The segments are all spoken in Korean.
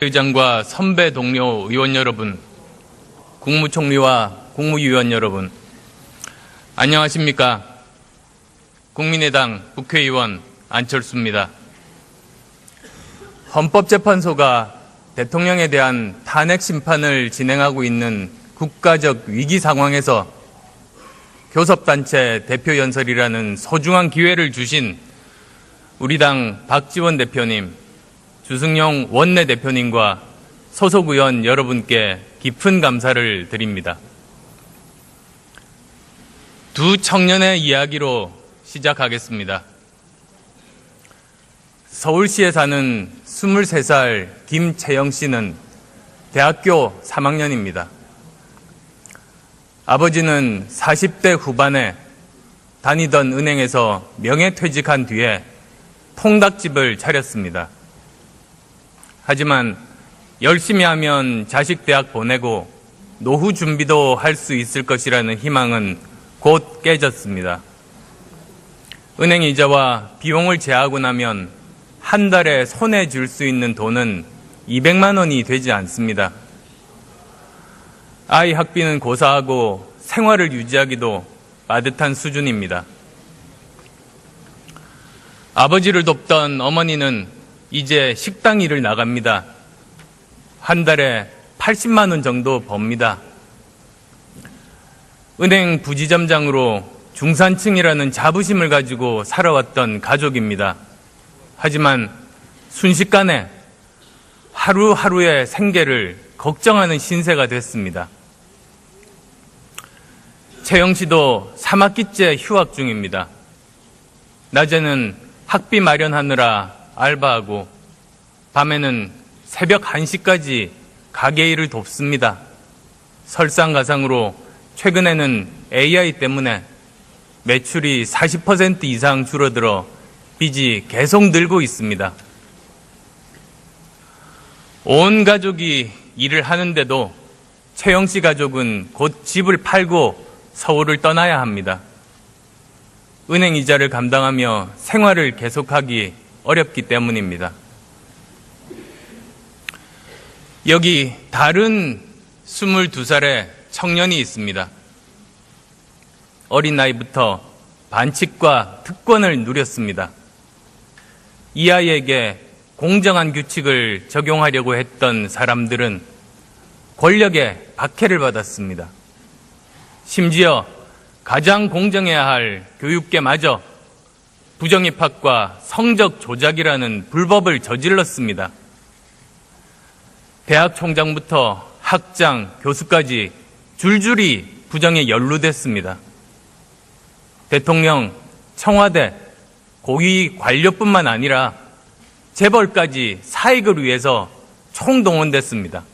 의장과 선배 동료 의원 여러분, 국무총리와 국무위원 여러분, 안녕하십니까? 국민의당 국회의원 안철수입니다. 헌법재판소가 대통령에 대한 탄핵 심판을 진행하고 있는 국가적 위기 상황에서 교섭단체 대표연설이라는 소중한 기회를 주신 우리 당 박지원 대표님, 주승용 원내대표님과 소속 의원 여러분께 깊은 감사를 드립니다. 두 청년의 이야기로 시작하겠습니다. 서울시에 사는 23살 김채영 씨는 대학교 3학년입니다. 아버지는 40대 후반에 다니던 은행에서 명예퇴직한 뒤에 통닭집을 차렸습니다. 하지만 열심히 하면 자식 대학 보내고 노후 준비도 할 수 있을 것이라는 희망은 곧 깨졌습니다. 은행 이자와 비용을 제하고 나면 한 달에 손에 쥘 수 있는 돈은 200만 원이 되지 않습니다. 아이 학비는 고사하고 생활을 유지하기도 빠듯한 수준입니다. 아버지를 돕던 어머니는 이제 식당 일을 나갑니다. 한 달에 80만 원 정도 법니다. 은행 부지점장으로 중산층이라는 자부심을 가지고 살아왔던 가족입니다. 하지만 순식간에 하루하루의 생계를 걱정하는 신세가 됐습니다. 채영 씨도 3학기째 휴학 중입니다. 낮에는 학비 마련하느라 알바하고 밤에는 새벽 1시까지 가게 일을 돕습니다. 설상가상으로 최근에는 AI 때문에 매출이 40% 이상 줄어들어 빚이 계속 늘고 있습니다. 온 가족이 일을 하는데도 채영 씨 가족은 곧 집을 팔고 서울을 떠나야 합니다. 은행 이자를 감당하며 생활을 계속하기 어렵기 때문입니다. 여기 다른 22살의 청년이 있습니다. 어린 나이부터 반칙과 특권을 누렸습니다. 이 아이에게 공정한 규칙을 적용하려고 했던 사람들은 권력의 박해를 받았습니다. 심지어 가장 공정해야 할 교육계마저 부정입학과 성적 조작이라는 불법을 저질렀습니다. 대학 총장부터 학장, 교수까지 줄줄이 부정에 연루됐습니다. 대통령, 청와대, 고위 관료뿐만 아니라 재벌까지 사익을 위해서 총동원됐습니다.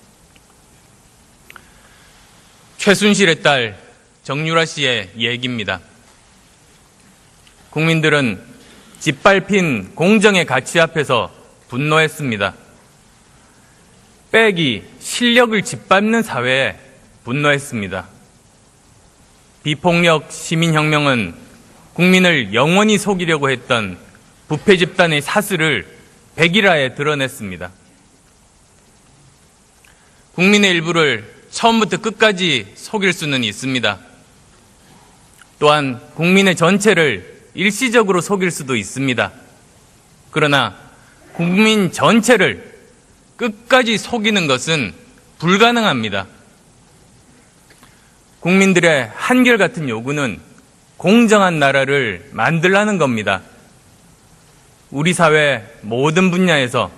최순실의 딸 정유라 씨의 얘기입니다. 국민들은 짓밟힌 공정의 가치 앞에서 분노했습니다. 빼기, 실력을 짓밟는 사회에 분노했습니다. 비폭력 시민혁명은 국민을 영원히 속이려고 했던 부패 집단의 사슬을 백일화에 드러냈습니다. 국민의 일부를 처음부터 끝까지 속일 수는 있습니다. 또한 국민의 전체를 일시적으로 속일 수도 있습니다. 그러나 국민 전체를 끝까지 속이는 것은 불가능합니다. 국민들의 한결같은 요구는 공정한 나라를 만들라는 겁니다. 우리 사회 모든 분야에서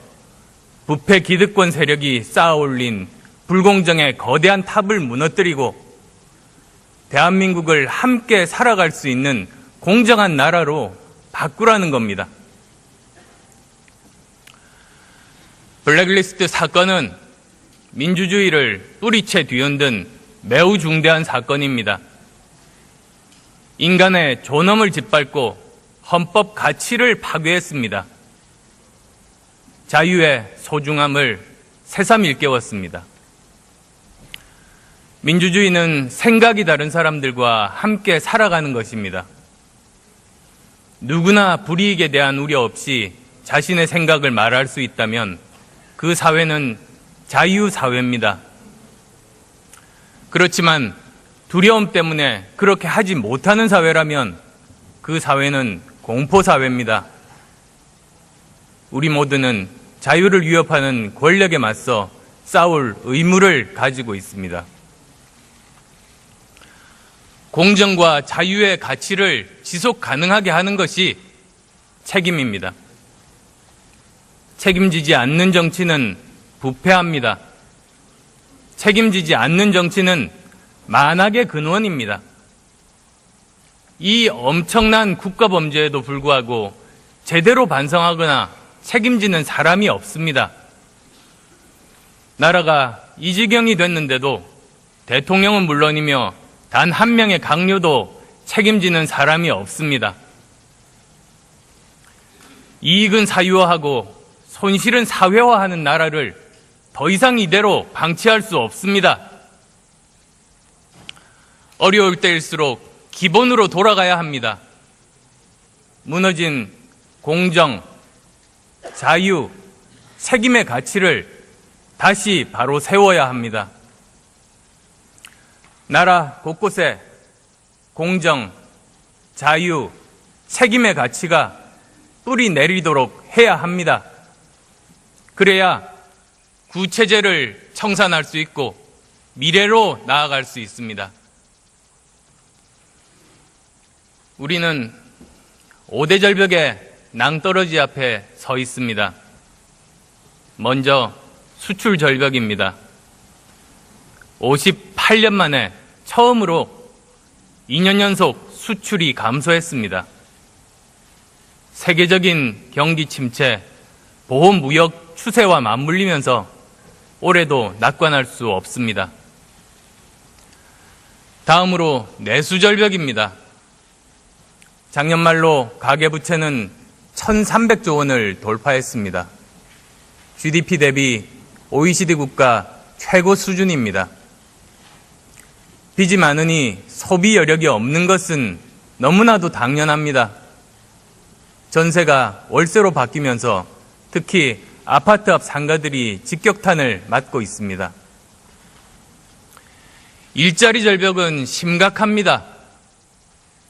부패 기득권 세력이 쌓아올린 불공정의 거대한 탑을 무너뜨리고 대한민국을 함께 살아갈 수 있는 공정한 나라로 바꾸라는 겁니다. 블랙리스트 사건은 민주주의를 뿌리채 뒤흔든 매우 중대한 사건입니다. 인간의 존엄을 짓밟고 헌법 가치를 파괴했습니다. 자유의 소중함을 새삼 일깨웠습니다. 민주주의는 생각이 다른 사람들과 함께 살아가는 것입니다. 누구나 불이익에 대한 우려 없이 자신의 생각을 말할 수 있다면 그 사회는 자유사회입니다. 그렇지만 두려움 때문에 그렇게 하지 못하는 사회라면 그 사회는 공포사회입니다. 우리 모두는 자유를 위협하는 권력에 맞서 싸울 의무를 가지고 있습니다. 공정과 자유의 가치를 지속 가능하게 하는 것이 책임입니다. 책임지지 않는 정치는 부패합니다. 책임지지 않는 정치는 만악의 근원입니다. 이 엄청난 국가범죄에도 불구하고 제대로 반성하거나 책임지는 사람이 없습니다. 나라가 이 지경이 됐는데도 대통령은 물론이며 단 한 명의 강요도 책임지는 사람이 없습니다. 이익은 사유화하고 손실은 사회화하는 나라를 더 이상 이대로 방치할 수 없습니다. 어려울 때일수록 기본으로 돌아가야 합니다. 무너진 공정, 자유, 책임의 가치를 다시 바로 세워야 합니다. 나라 곳곳에 공정, 자유, 책임의 가치가 뿌리 내리도록 해야 합니다. 그래야 구체제를 청산할 수 있고 미래로 나아갈 수 있습니다. 우리는 5대 절벽의 낭떠러지 앞에 서 있습니다. 먼저 수출 절벽입니다. 58년 만에 처음으로 2년 연속 수출이 감소했습니다. 세계적인 경기 침체, 보호무역 추세와 맞물리면서 올해도 낙관할 수 없습니다. 다음으로 내수절벽입니다. 작년 말로 가계부채는 1,300조 원을 돌파했습니다. GDP 대비 OECD 국가 최고 수준입니다. 빚이 많으니 소비 여력이 없는 것은 너무나도 당연합니다. 전세가 월세로 바뀌면서 특히 아파트 앞 상가들이 직격탄을 맞고 있습니다. 일자리 절벽은 심각합니다.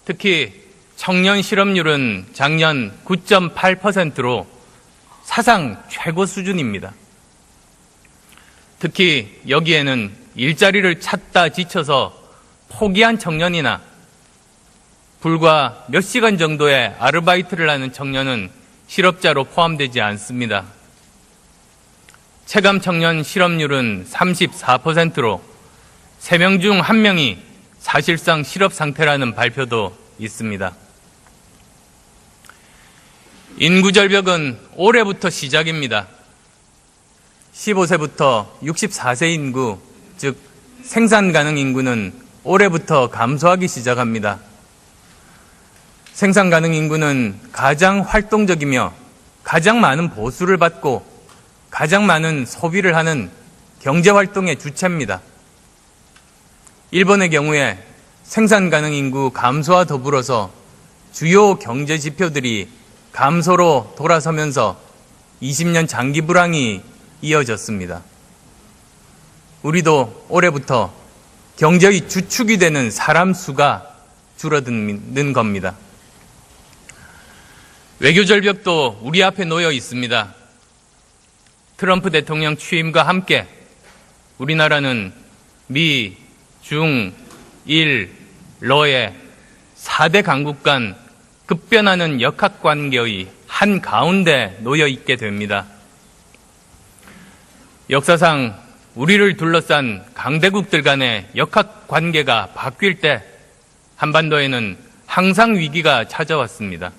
특히 청년 실업률은 작년 9.8%로 사상 최고 수준입니다. 특히 여기에는 일자리를 찾다 지쳐서 포기한 청년이나 불과 몇 시간 정도의 아르바이트를 하는 청년은 실업자로 포함되지 않습니다. 체감 청년 실업률은 34%로 3명 중 1명이 사실상 실업 상태라는 발표도 있습니다. 인구 절벽은 올해부터 시작입니다. 15세부터 64세 인구, 즉 생산 가능 인구는 올해부터 감소하기 시작합니다. 생산 가능 인구는 가장 활동적이며 가장 많은 보수를 받고 가장 많은 소비를 하는 경제활동의 주체입니다. 일본의 경우에 생산 가능 인구 감소와 더불어서 주요 경제 지표들이 감소로 돌아서면서 20년 장기 불황이 이어졌습니다. 우리도 올해부터 경제의 주축이 되는 사람 수가 줄어드는 겁니다. 외교 절벽도 우리 앞에 놓여 있습니다. 트럼프 대통령 취임과 함께 우리나라는 미, 중, 일, 러의 4대 강국 간 급변하는 역학관계의 한가운데 놓여 있게 됩니다. 역사상 우리를 둘러싼 강대국들 간의 역학관계가 바뀔 때 한반도에는 항상 위기가 찾아왔습니다.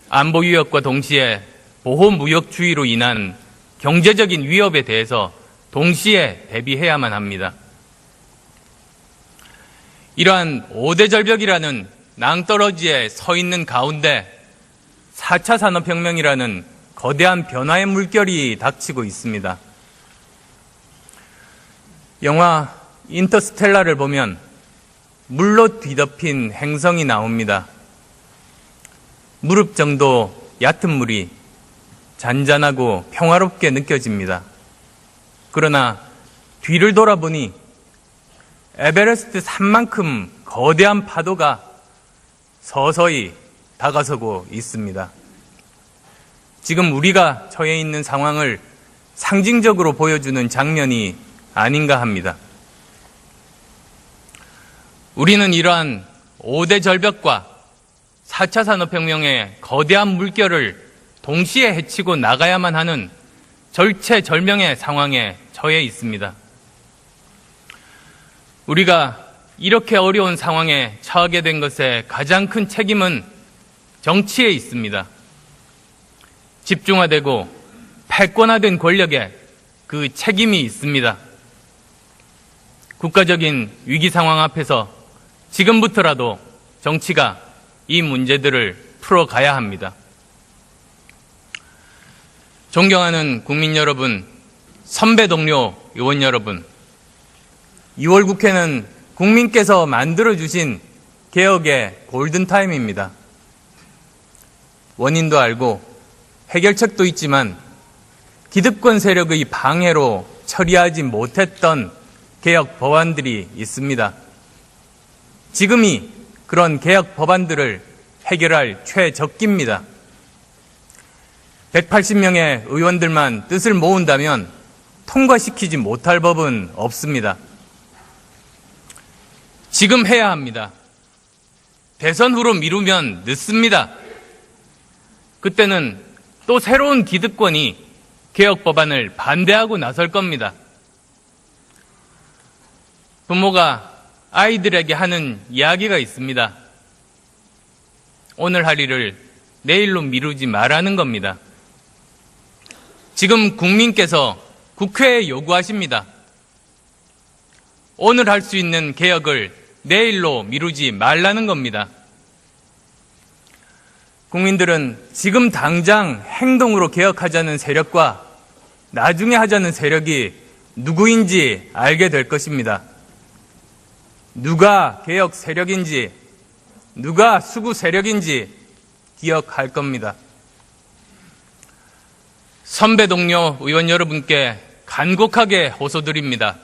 안보 위협과 동시에 보호무역주의로 인한 경제적인 위협에 대해서 동시에 대비해야만 합니다. 이러한 5대 절벽이라는 낭떠러지에 서 있는 가운데 4차 산업혁명이라는 거대한 변화의 물결이 닥치고 있습니다. 영화 인터스텔라를 보면 물로 뒤덮인 행성이 나옵니다. 무릎 정도 얕은 물이 잔잔하고 평화롭게 느껴집니다. 그러나 뒤를 돌아보니 에베레스트 산만큼 거대한 파도가 서서히 다가서고 있습니다. 지금 우리가 처해 있는 상황을 상징적으로 보여주는 장면이 아닌가 합니다. 우리는 이러한 5대 절벽과 4차 산업혁명의 거대한 물결을 동시에 헤치고 나가야만 하는 절체절명의 상황에 처해 있습니다. 우리가 이렇게 어려운 상황에 처하게 된 것의 가장 큰 책임은 정치에 있습니다. 집중화되고 패권화된 권력에 그 책임이 있습니다. 국가적인 위기 상황 앞에서 지금부터라도 정치가 이 문제들을 풀어가야 합니다. 존경하는 국민 여러분, 선배 동료 의원 여러분, 2월 국회는 국민께서 만들어주신 개혁의 골든타임입니다. 원인도 알고 해결책도 있지만 기득권 세력의 방해로 처리하지 못했던 개혁 법안들이 있습니다. 지금이 그런 개혁 법안들을 해결할 최적기입니다. 180명의 의원들만 뜻을 모은다면 통과시키지 못할 법은 없습니다. 지금 해야 합니다. 대선 후로 미루면 늦습니다. 그때는 또 새로운 기득권이 개혁 법안을 반대하고 나설 겁니다. 부모가 아이들에게 하는 이야기가 있습니다. 오늘 할 일을 내일로 미루지 말라는 겁니다. 지금 국민께서 국회에 요구하십니다. 오늘 할 수 있는 개혁을 내일로 미루지 말라는 겁니다. 국민들은 지금 당장 행동으로 개혁하자는 세력과 나중에 하자는 세력이 누구인지 알게 될 것입니다. 누가 개혁 세력인지, 누가 수구 세력인지 기억할 겁니다. 선배 동료 의원 여러분께 간곡하게 호소드립니다.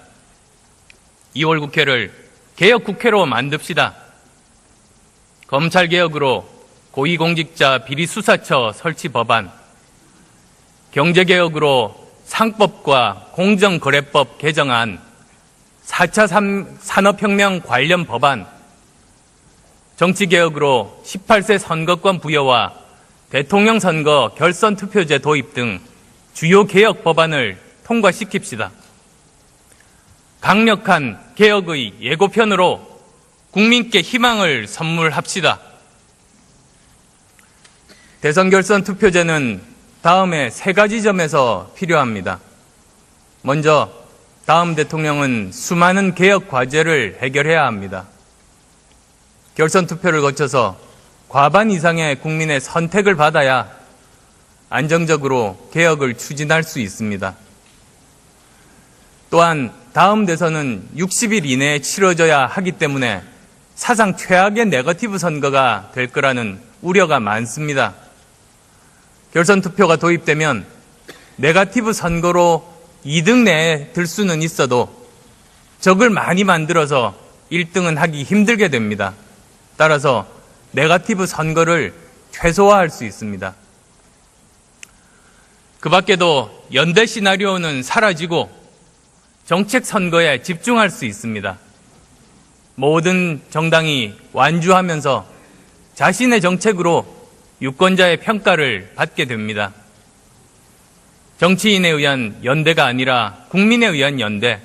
2월 국회를 개혁국회로 만듭시다. 검찰개혁으로 고위공직자 비리수사처 설치 법안, 경제개혁으로 상법과 공정거래법 개정안, 4차 산업혁명 관련 법안, 정치개혁으로 18세 선거권 부여와 대통령 선거 결선 투표제 도입 등 주요 개혁 법안을 통과시킵시다. 강력한 개혁의 예고편으로 국민께 희망을 선물합시다. 대선 결선 투표제는 다음에 3가지 점에서 필요합니다. 먼저 다음 대통령은 수많은 개혁 과제를 해결해야 합니다. 결선 투표를 거쳐서 과반 이상의 국민의 선택을 받아야 안정적으로 개혁을 추진할 수 있습니다. 또한 다음 대선은 60일 이내에 치러져야 하기 때문에 사상 최악의 네거티브 선거가 될 거라는 우려가 많습니다. 결선 투표가 도입되면 네거티브 선거로 2등 내에 들 수는 있어도 적을 많이 만들어서 1등은 하기 힘들게 됩니다. 따라서 네거티브 선거를 최소화할 수 있습니다. 그 밖에도 연대 시나리오는 사라지고 정책 선거에 집중할 수 있습니다. 모든 정당이 완주하면서 자신의 정책으로 유권자의 평가를 받게 됩니다. 정치인에 의한 연대가 아니라 국민에 의한 연대,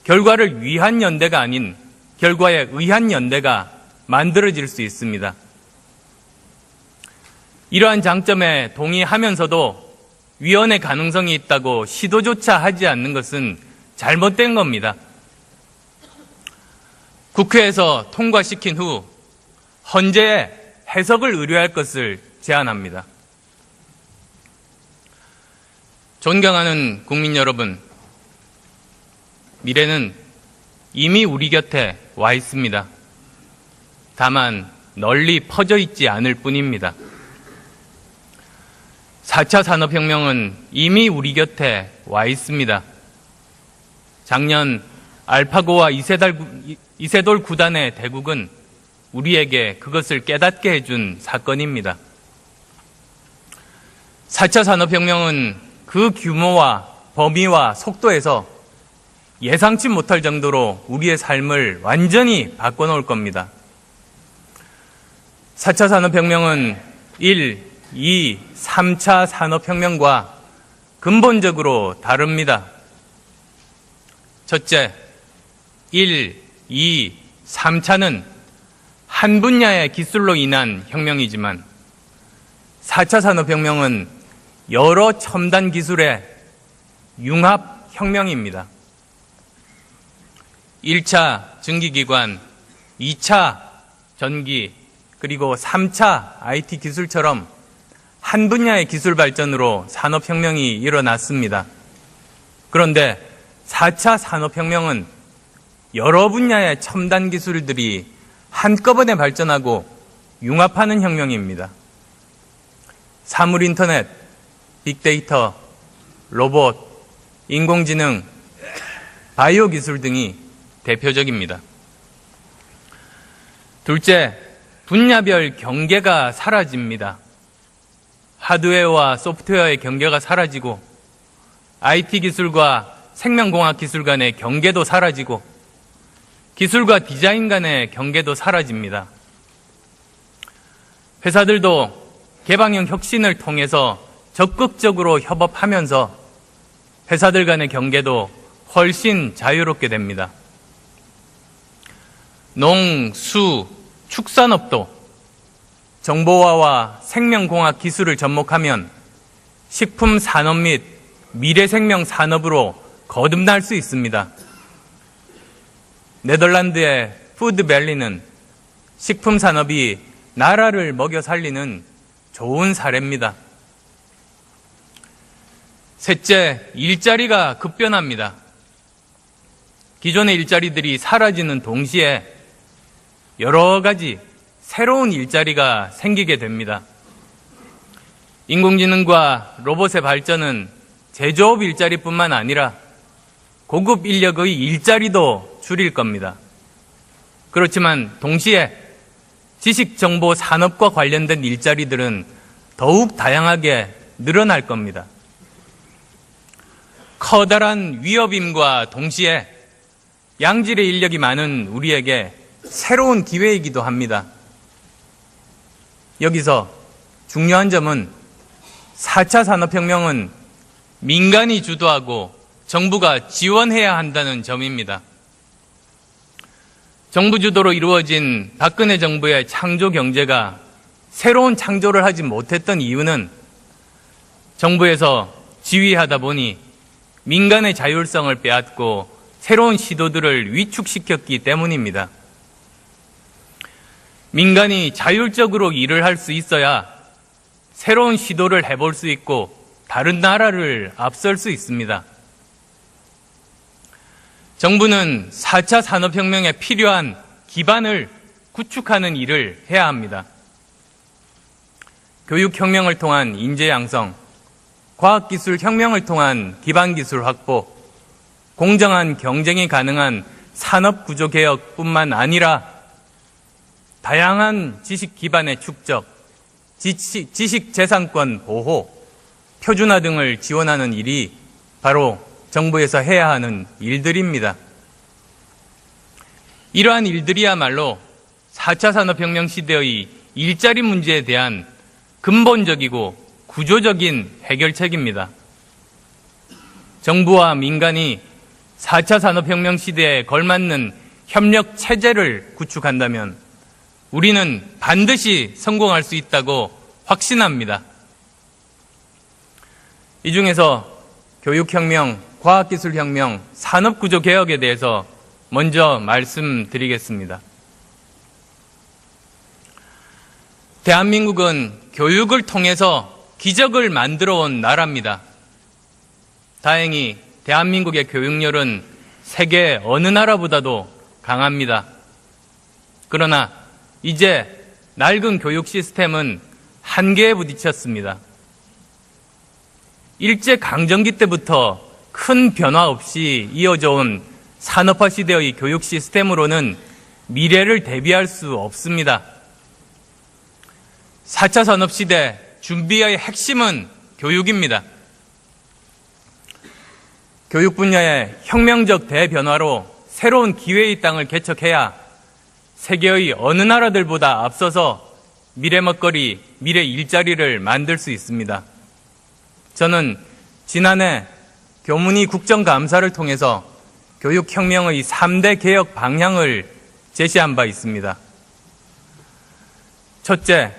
결과를 위한 연대가 아닌 결과에 의한 연대가 만들어질 수 있습니다. 이러한 장점에 동의하면서도 위헌의 가능성이 있다고 시도조차 하지 않는 것은 잘못된 겁니다. 국회에서 통과시킨 후 헌재에 해석을 의뢰할 것을 제안합니다. 존경하는 국민 여러분, 미래는 이미 우리 곁에 와 있습니다. 다만 널리 퍼져 있지 않을 뿐입니다. 4차 산업혁명은 이미 우리 곁에 와 있습니다. 작년 알파고와 이세돌 구단의 대국은 우리에게 그것을 깨닫게 해준 사건입니다. 4차 산업혁명은 그 규모와 범위와 속도에서 예상치 못할 정도로 우리의 삶을 완전히 바꿔놓을 겁니다. 4차 산업혁명은 1, 2, 3차 산업혁명과 근본적으로 다릅니다. 첫째, 1, 2, 3차는 한 분야의 기술로 인한 혁명이지만 4차 산업혁명은 여러 첨단 기술의 융합혁명입니다. 1차 증기기관, 2차 전기, 그리고 3차 IT 기술처럼 한 분야의 기술 발전으로 산업혁명이 일어났습니다. 그런데 4차 산업혁명은 여러 분야의 첨단 기술들이 한꺼번에 발전하고 융합하는 혁명입니다. 사물인터넷, 빅데이터, 로봇, 인공지능, 바이오 기술 등이 대표적입니다. 둘째, 분야별 경계가 사라집니다. 하드웨어와 소프트웨어의 경계가 사라지고 IT 기술과 생명공학 기술 간의 경계도 사라지고 기술과 디자인 간의 경계도 사라집니다. 회사들도 개방형 혁신을 통해서 적극적으로 협업하면서 회사들 간의 경계도 훨씬 자유롭게 됩니다. 농, 수, 축산업도 정보화와 생명공학 기술을 접목하면 식품 산업 및 미래생명 산업으로 거듭날 수 있습니다. 네덜란드의 푸드밸리는 식품 산업이 나라를 먹여 살리는 좋은 사례입니다. 셋째, 일자리가 급변합니다. 기존의 일자리들이 사라지는 동시에 여러 가지 새로운 일자리가 생기게 됩니다. 인공지능과 로봇의 발전은 제조업 일자리뿐만 아니라 고급 인력의 일자리도 줄일 겁니다. 그렇지만 동시에 지식정보 산업과 관련된 일자리들은 더욱 다양하게 늘어날 겁니다. 커다란 위협임과 동시에 양질의 인력이 많은 우리에게 새로운 기회이기도 합니다. 여기서 중요한 점은 4차 산업혁명은 민간이 주도하고 정부가 지원해야 한다는 점입니다. 정부 주도로 이루어진 박근혜 정부의 창조 경제가 새로운 창조를 하지 못했던 이유는 정부에서 지휘하다 보니 민간의 자율성을 빼앗고 새로운 시도들을 위축시켰기 때문입니다. 민간이 자율적으로 일을 할 수 있어야 새로운 시도를 해볼 수 있고 다른 나라를 앞설 수 있습니다. 정부는 4차 산업혁명에 필요한 기반을 구축하는 일을 해야 합니다. 교육혁명을 통한 인재 양성, 과학기술 혁명을 통한 기반기술 확보, 공정한 경쟁이 가능한 산업구조 개혁뿐만 아니라 다양한 지식 기반의 축적, 지식재산권 보호, 표준화 등을 지원하는 일이 바로 정부에서 해야 하는 일들입니다. 이러한 일들이야말로 4차 산업혁명 시대의 일자리 문제에 대한 근본적이고 구조적인 해결책입니다. 정부와 민간이 4차 산업혁명 시대에 걸맞는 협력 체제를 구축한다면 우리는 반드시 성공할 수 있다고 확신합니다. 이 중에서 교육혁명, 과학기술혁명, 산업구조개혁에 대해서 먼저 말씀드리겠습니다. 대한민국은 교육을 통해서 기적을 만들어 온 나라입니다. 다행히 대한민국의 교육열은 세계 어느 나라보다도 강합니다. 그러나 이제 낡은 교육 시스템은 한계에 부딪혔습니다. 일제강점기 때부터 큰 변화 없이 이어져 온 산업화 시대의 교육 시스템으로는 미래를 대비할 수 없습니다. 4차 산업시대 준비의 핵심은 교육입니다. 교육 분야의 혁명적 대변화로 새로운 기회의 땅을 개척해야 세계의 어느 나라들보다 앞서서 미래 먹거리, 미래 일자리를 만들 수 있습니다. 저는 지난해 교문위 국정감사를 통해서 교육혁명의 3대 개혁 방향을 제시한 바 있습니다. 첫째,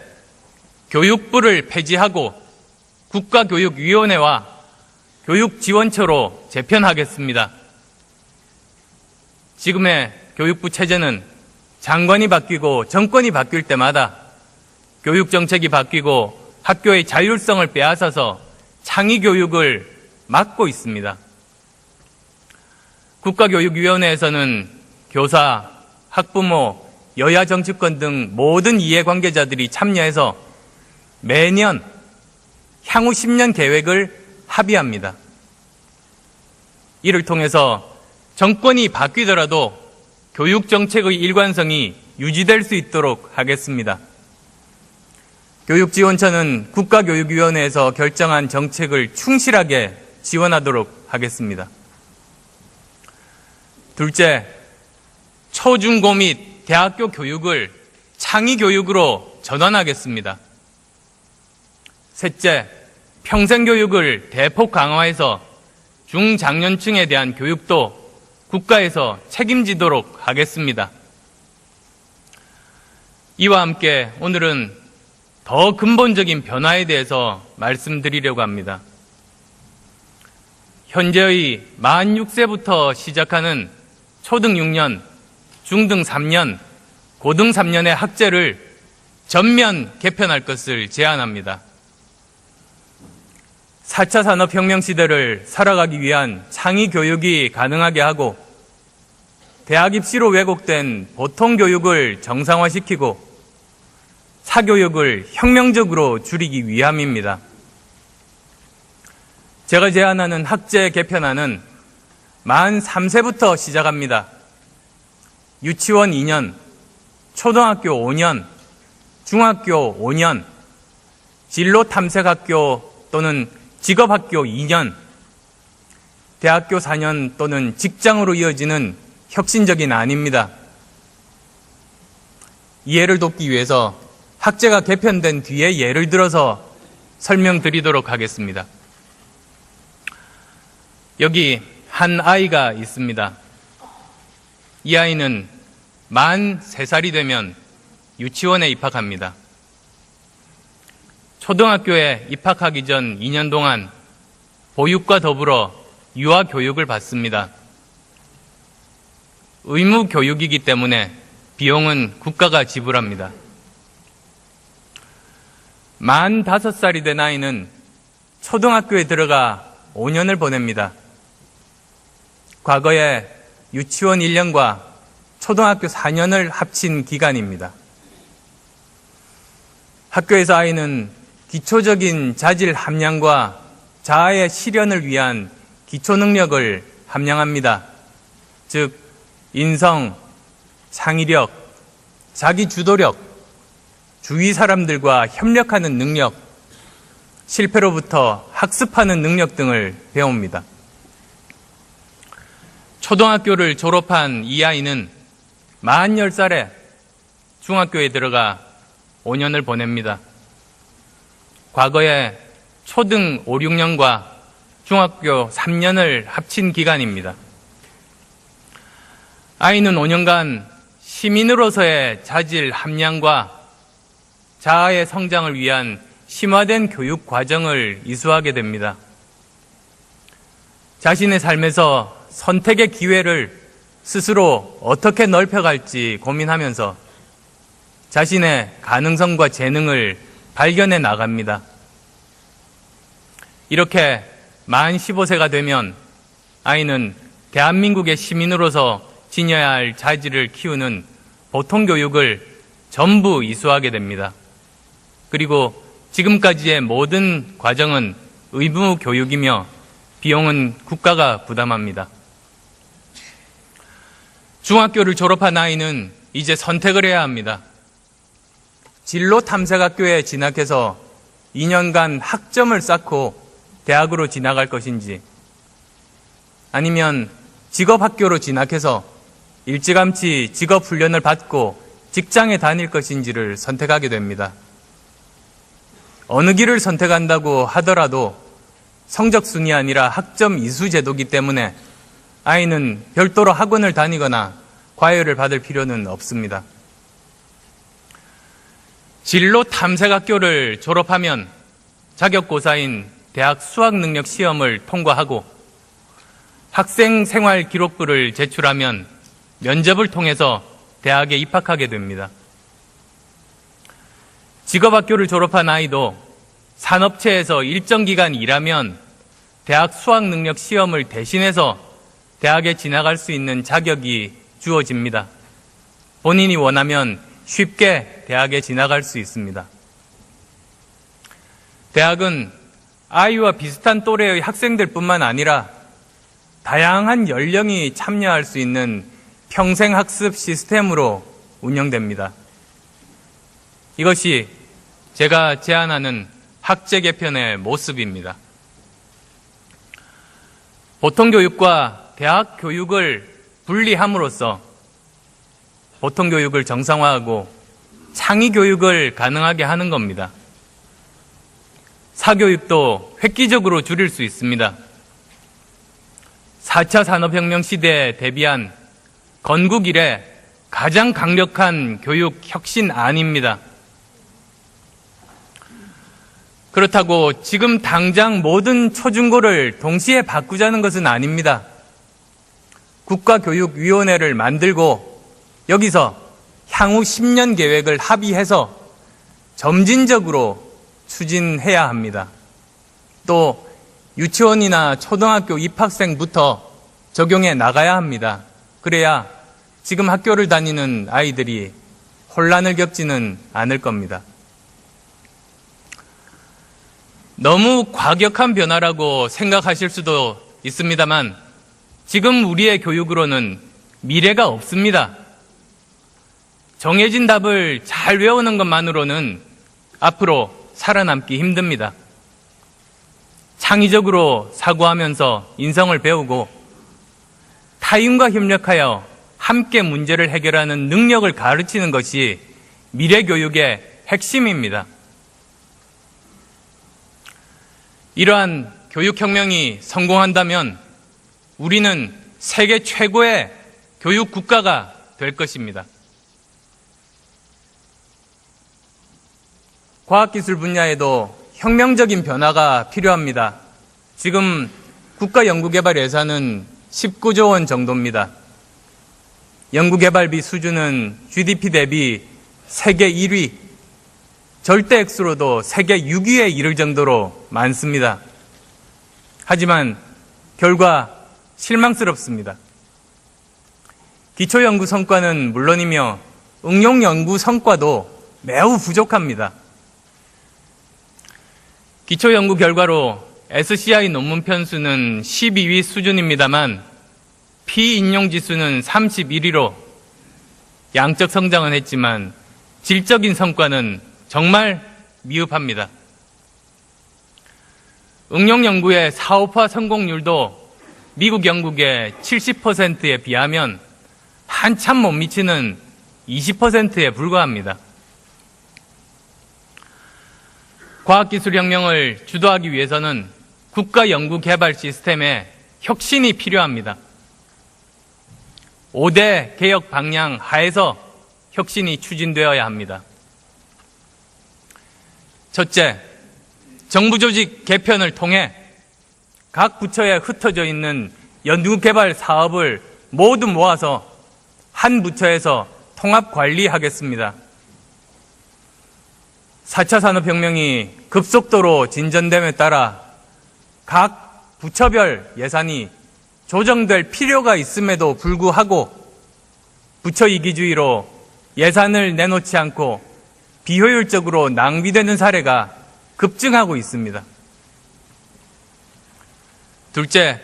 교육부를 폐지하고 국가교육위원회와 교육지원처로 재편하겠습니다. 지금의 교육부 체제는 장관이 바뀌고 정권이 바뀔 때마다 교육정책이 바뀌고 학교의 자율성을 빼앗아서 창의교육을 막고 있습니다. 국가교육위원회에서는 교사, 학부모, 여야 정치권 등 모든 이해관계자들이 참여해서 매년 향후 10년 계획을 합의합니다. 이를 통해서 정권이 바뀌더라도 교육정책의 일관성이 유지될 수 있도록 하겠습니다. 교육지원처는 국가교육위원회에서 결정한 정책을 충실하게 지원하도록 하겠습니다. 둘째, 초중고 및 대학교 교육을 창의교육으로 전환하겠습니다. 셋째, 평생교육을 대폭 강화해서 중장년층에 대한 교육도 국가에서 책임지도록 하겠습니다. 이와 함께 오늘은 더 근본적인 변화에 대해서 말씀드리려고 합니다. 현재의 만 6세부터 시작하는 초등 6년, 중등 3년, 고등 3년의 학제를 전면 개편할 것을 제안합니다. 4차 산업혁명 시대를 살아가기 위한 창의 교육이 가능하게 하고 대학 입시로 왜곡된 보통 교육을 정상화시키고 사교육을 혁명적으로 줄이기 위함입니다. 제가 제안하는 학제 개편안은 만 3세부터 시작합니다. 유치원 2년, 초등학교 5년, 중학교 5년, 진로 탐색학교 또는 직업학교 2년, 대학교 4년 또는 직장으로 이어지는 혁신적인 안입니다. 이해를 돕기 위해서 학제가 개편된 뒤에 예를 들어서 설명드리도록 하겠습니다. 여기 한 아이가 있습니다. 이 아이는 만 3살이 되면 유치원에 입학합니다. 초등학교에 입학하기 전 2년 동안 보육과 더불어 유아교육을 받습니다. 의무교육이기 때문에 비용은 국가가 지불합니다. 만 5살이 된 아이는 초등학교에 들어가 5년을 보냅니다. 과거에 유치원 1년과 초등학교 4년을 합친 기간입니다. 학교에서 아이는 기초적인 자질 함량과 자아의 실현을 위한 기초 능력을 함양합니다. 즉, 인성, 창의력, 자기주도력, 주위 사람들과 협력하는 능력, 실패로부터 학습하는 능력 등을 배웁니다. 초등학교를 졸업한 이 아이는 만 10살에 중학교에 들어가 5년을 보냅니다. 과거에 초등 5, 6년과 중학교 3년을 합친 기간입니다. 아이는 5년간 시민으로서의 자질 함량과 자아의 성장을 위한 심화된 교육 과정을 이수하게 됩니다. 자신의 삶에서 선택의 기회를 스스로 어떻게 넓혀갈지 고민하면서 자신의 가능성과 재능을 발견해 나갑니다. 이렇게 만 15세가 되면 아이는 대한민국의 시민으로서 지녀야 할 자질을 키우는 보통교육을 전부 이수하게 됩니다. 그리고 지금까지의 모든 과정은 의무교육이며 비용은 국가가 부담합니다. 중학교를 졸업한 아이는 이제 선택을 해야 합니다. 진로 탐색학교에 진학해서 2년간 학점을 쌓고 대학으로 진학할 것인지, 아니면 직업학교로 진학해서 일찌감치 직업훈련을 받고 직장에 다닐 것인지를 선택하게 됩니다. 어느 길을 선택한다고 하더라도 성적순이 아니라 학점 이수 제도이기 때문에 아이는 별도로 학원을 다니거나 과외를 받을 필요는 없습니다. 진로 탐색학교를 졸업하면 자격고사인 대학 수학능력 시험을 통과하고 학생 생활 기록부를 제출하면 면접을 통해서 대학에 입학하게 됩니다. 직업학교를 졸업한 아이도 산업체에서 일정 기간 일하면 대학 수학능력 시험을 대신해서 대학에 진학할 수 있는 자격이 주어집니다. 본인이 원하면 쉽게 대학에 진학할 수 있습니다. 대학은 아이와 비슷한 또래의 학생들뿐만 아니라 다양한 연령이 참여할 수 있는 평생학습 시스템으로 운영됩니다. 이것이 제가 제안하는 학제 개편의 모습입니다. 보통교육과 대학 교육을 분리함으로써 보통교육을 정상화하고 창의교육을 가능하게 하는 겁니다. 사교육도 획기적으로 줄일 수 있습니다. 4차 산업혁명 시대에 대비한 건국 이래 가장 강력한 교육 혁신안입니다. 그렇다고 지금 당장 모든 초중고를 동시에 바꾸자는 것은 아닙니다. 국가교육위원회를 만들고 여기서 향후 10년 계획을 합의해서 점진적으로 추진해야 합니다. 또 유치원이나 초등학교 입학생부터 적용해 나가야 합니다. 그래야 지금 학교를 다니는 아이들이 혼란을 겪지는 않을 겁니다. 너무 과격한 변화라고 생각하실 수도 있습니다만 지금 우리의 교육으로는 미래가 없습니다. 정해진 답을 잘 외우는 것만으로는 앞으로 살아남기 힘듭니다. 창의적으로 사고하면서 인성을 배우고 타인과 협력하여 함께 문제를 해결하는 능력을 가르치는 것이 미래 교육의 핵심입니다. 이러한 교육혁명이 성공한다면 우리는 세계 최고의 교육 국가가 될 것입니다. 과학기술 분야에도 혁명적인 변화가 필요합니다. 지금 국가연구개발 예산은 19조 원 정도입니다. 연구개발비 수준은 GDP 대비 세계 1위, 절대 액수로도 세계 6위에 이를 정도로 많습니다. 하지만 결과 실망스럽습니다. 기초연구 성과는 물론이며 응용연구 성과도 매우 부족합니다. 기초연구 결과로 SCI 논문 편수는 12위 수준입니다만 피인용 지수는 31위로 양적 성장은 했지만 질적인 성과는 정말 미흡합니다. 응용 연구의 사업화 성공률도 미국, 영국의 70%에 비하면 한참 못 미치는 20%에 불과합니다. 과학기술혁명을 주도하기 위해서는 국가연구개발 시스템에 혁신이 필요합니다. 5대 개혁 방향 하에서 혁신이 추진되어야 합니다. 첫째, 정부 조직 개편을 통해 각 부처에 흩어져 있는 연구개발 사업을 모두 모아서 한 부처에서 통합 관리하겠습니다. 4차 산업혁명이 급속도로 진전됨에 따라 각 부처별 예산이 조정될 필요가 있음에도 불구하고 부처 이기주의로 예산을 내놓지 않고 비효율적으로 낭비되는 사례가 급증하고 있습니다. 둘째,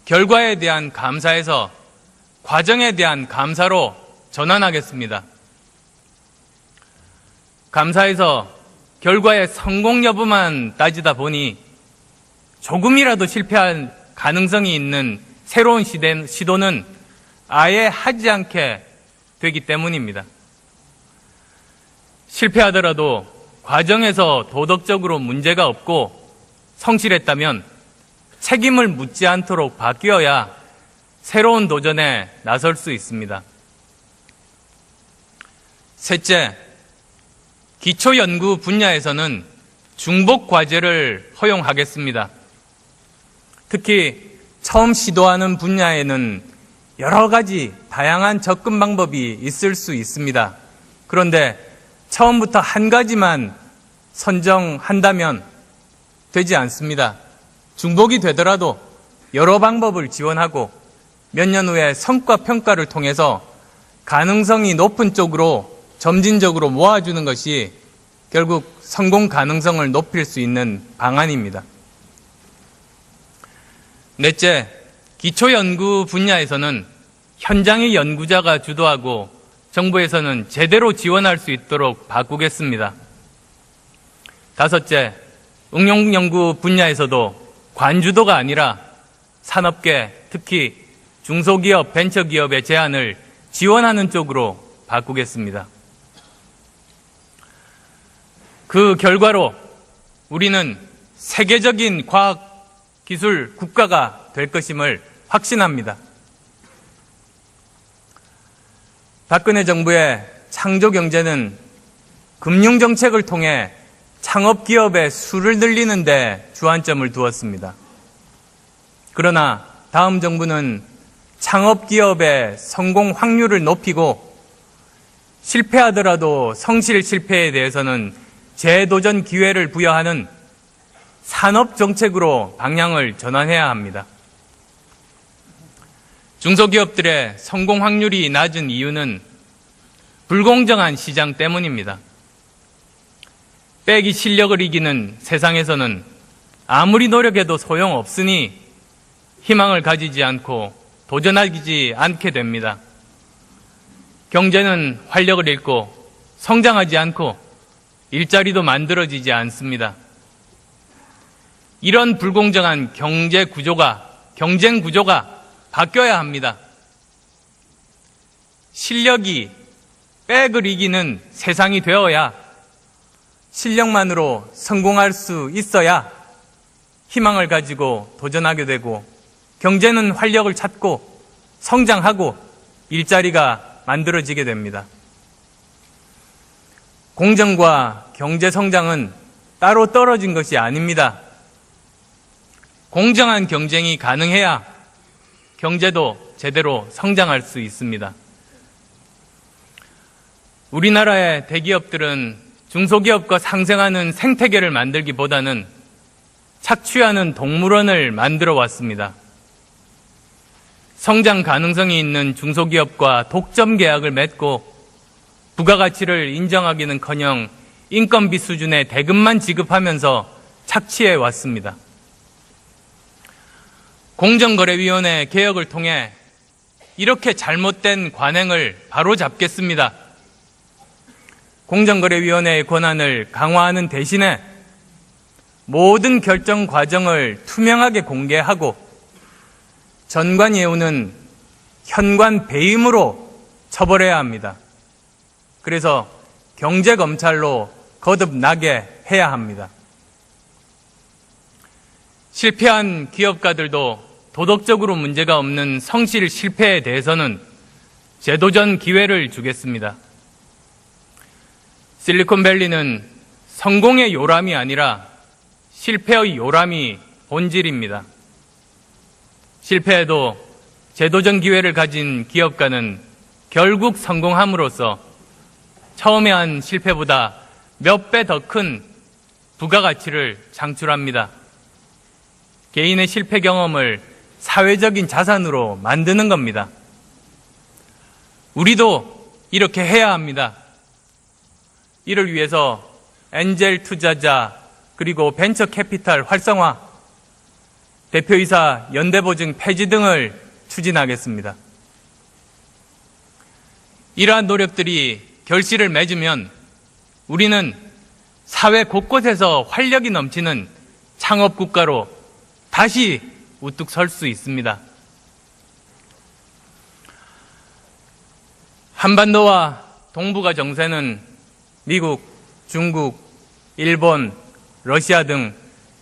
결과에 대한 감사에서 과정에 대한 감사로 전환하겠습니다. 감사에서 결과의 성공 여부만 따지다 보니 조금이라도 실패할 가능성이 있는 새로운 시도는 아예 하지 않게 되기 때문입니다. 실패하더라도 과정에서 도덕적으로 문제가 없고 성실했다면 책임을 묻지 않도록 바뀌어야 새로운 도전에 나설 수 있습니다. 셋째, 기초연구 분야에서는 중복 과제를 허용하겠습니다. 특히 처음 시도하는 분야에는 여러 가지 다양한 접근 방법이 있을 수 있습니다. 그런데 처음부터 한 가지만 선정한다면 되지 않습니다. 중복이 되더라도 여러 방법을 지원하고 몇 년 후에 성과 평가를 통해서 가능성이 높은 쪽으로 점진적으로 모아주는 것이 결국 성공 가능성을 높일 수 있는 방안입니다. 넷째, 기초연구 분야에서는 현장의 연구자가 주도하고 정부에서는 제대로 지원할 수 있도록 바꾸겠습니다. 다섯째, 응용연구 분야에서도 관주도가 아니라 산업계, 특히 중소기업, 벤처기업의 제안을 지원하는 쪽으로 바꾸겠습니다. 그 결과로 우리는 세계적인 과학기술 국가가 될 것임을 확신합니다. 박근혜 정부의 창조경제는 금융정책을 통해 창업기업의 수를 늘리는 데 주안점을 두었습니다. 그러나 다음 정부는 창업기업의 성공 확률을 높이고 실패하더라도 성실 실패에 대해서는 재도전 기회를 부여하는 산업정책으로 방향을 전환해야 합니다. 중소기업들의 성공 확률이 낮은 이유는 불공정한 시장 때문입니다. 빼기 실력을 이기는 세상에서는 아무리 노력해도 소용없으니 희망을 가지지 않고 도전하지 않게 됩니다. 경제는 활력을 잃고 성장하지 않고 일자리도 만들어지지 않습니다. 이런 불공정한 경쟁 구조가 바뀌어야 합니다. 실력이 백을 이기는 세상이 되어야 실력만으로 성공할 수 있어야 희망을 가지고 도전하게 되고 경제는 활력을 찾고 성장하고 일자리가 만들어지게 됩니다. 공정과 경제 성장은 따로 떨어진 것이 아닙니다. 공정한 경쟁이 가능해야 경제도 제대로 성장할 수 있습니다. 우리나라의 대기업들은 중소기업과 상생하는 생태계를 만들기보다는 착취하는 동물원을 만들어 왔습니다. 성장 가능성이 있는 중소기업과 독점 계약을 맺고 부가가치를 인정하기는커녕 인건비 수준의 대금만 지급하면서 착취해 왔습니다. 공정거래위원회 개혁을 통해 이렇게 잘못된 관행을 바로잡겠습니다. 공정거래위원회의 권한을 강화하는 대신에 모든 결정 과정을 투명하게 공개하고 전관예우는 현관 배임으로 처벌해야 합니다. 그래서 경제검찰로 거듭나게 해야 합니다. 실패한 기업가들도 도덕적으로 문제가 없는 성실 실패에 대해서는 재도전 기회를 주겠습니다. 실리콘밸리는 성공의 요람이 아니라 실패의 요람이 본질입니다. 실패해도 재도전 기회를 가진 기업가는 결국 성공함으로써 처음에 한 실패보다 몇 배 더 큰 부가가치를 창출합니다. 개인의 실패 경험을 사회적인 자산으로 만드는 겁니다. 우리도 이렇게 해야 합니다. 이를 위해서 엔젤 투자자 그리고 벤처 캐피탈 활성화, 대표이사 연대보증 폐지 등을 추진하겠습니다. 이러한 노력들이 결실을 맺으면 우리는 사회 곳곳에서 활력이 넘치는 창업국가로 다시 우뚝 설 수 있습니다. 한반도와 동북아 정세는 미국, 중국, 일본, 러시아 등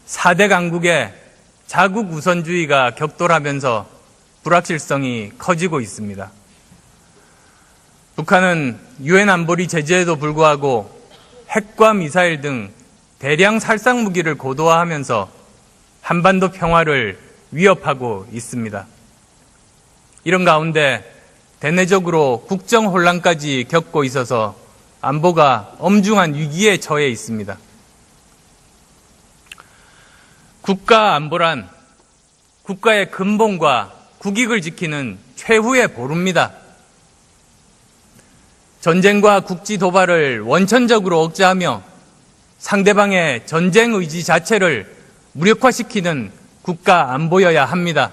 4대 강국의 자국 우선주의가 격돌하면서 불확실성이 커지고 있습니다. 북한은 유엔 안보리 제재에도 불구하고 핵과 미사일 등 대량 살상 무기를 고도화하면서 한반도 평화를 위협하고 있습니다. 이런 가운데 대내적으로 국정 혼란까지 겪고 있어서 안보가 엄중한 위기에 처해 있습니다. 국가 안보란 국가의 근본과 국익을 지키는 최후의 보루입니다. 전쟁과 국지 도발을 원천적으로 억제하며 상대방의 전쟁 의지 자체를 무력화시키는 국가 안보여야 합니다.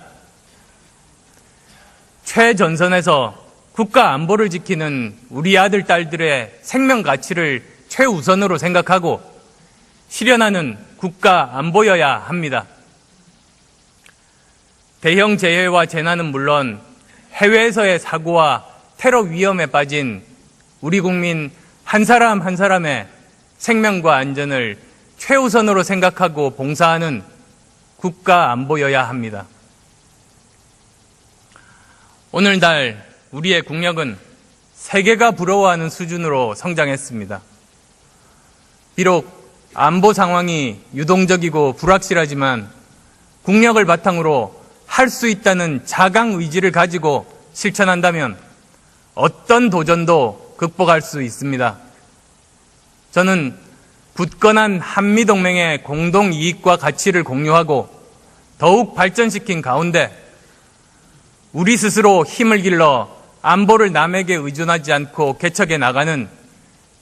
최전선에서 국가 안보를 지키는 우리 아들, 딸들의 생명 가치를 최우선으로 생각하고 실현하는 국가 안보여야 합니다. 대형 재해와 재난은 물론 해외에서의 사고와 테러 위험에 빠진 우리 국민 한 사람 한 사람의 생명과 안전을 최우선으로 생각하고 봉사하는 국가 안보여야 합니다. 오늘날 우리의 국력은 세계가 부러워하는 수준으로 성장했습니다. 비록 안보 상황이 유동적이고 불확실하지만 국력을 바탕으로 할 수 있다는 자강 의지를 가지고 실천한다면 어떤 도전도 극복할 수 있습니다. 저는 굳건한 한미동맹의 공동 이익과 가치를 공유하고 더욱 발전시킨 가운데 우리 스스로 힘을 길러 안보를 남에게 의존하지 않고 개척해 나가는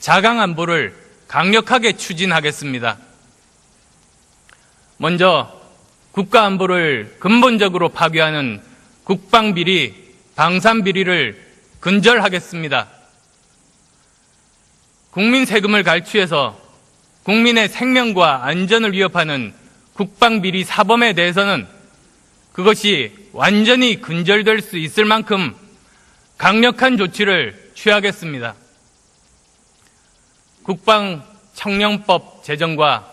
자강 안보를 강력하게 추진하겠습니다. 먼저 국가 안보를 근본적으로 파괴하는 국방비리, 방산비리를 근절하겠습니다. 국민 세금을 갈취해서 국민의 생명과 안전을 위협하는 국방비리 사범에 대해서는 그것이 완전히 근절될 수 있을 만큼 강력한 조치를 취하겠습니다. 국방청령법 제정과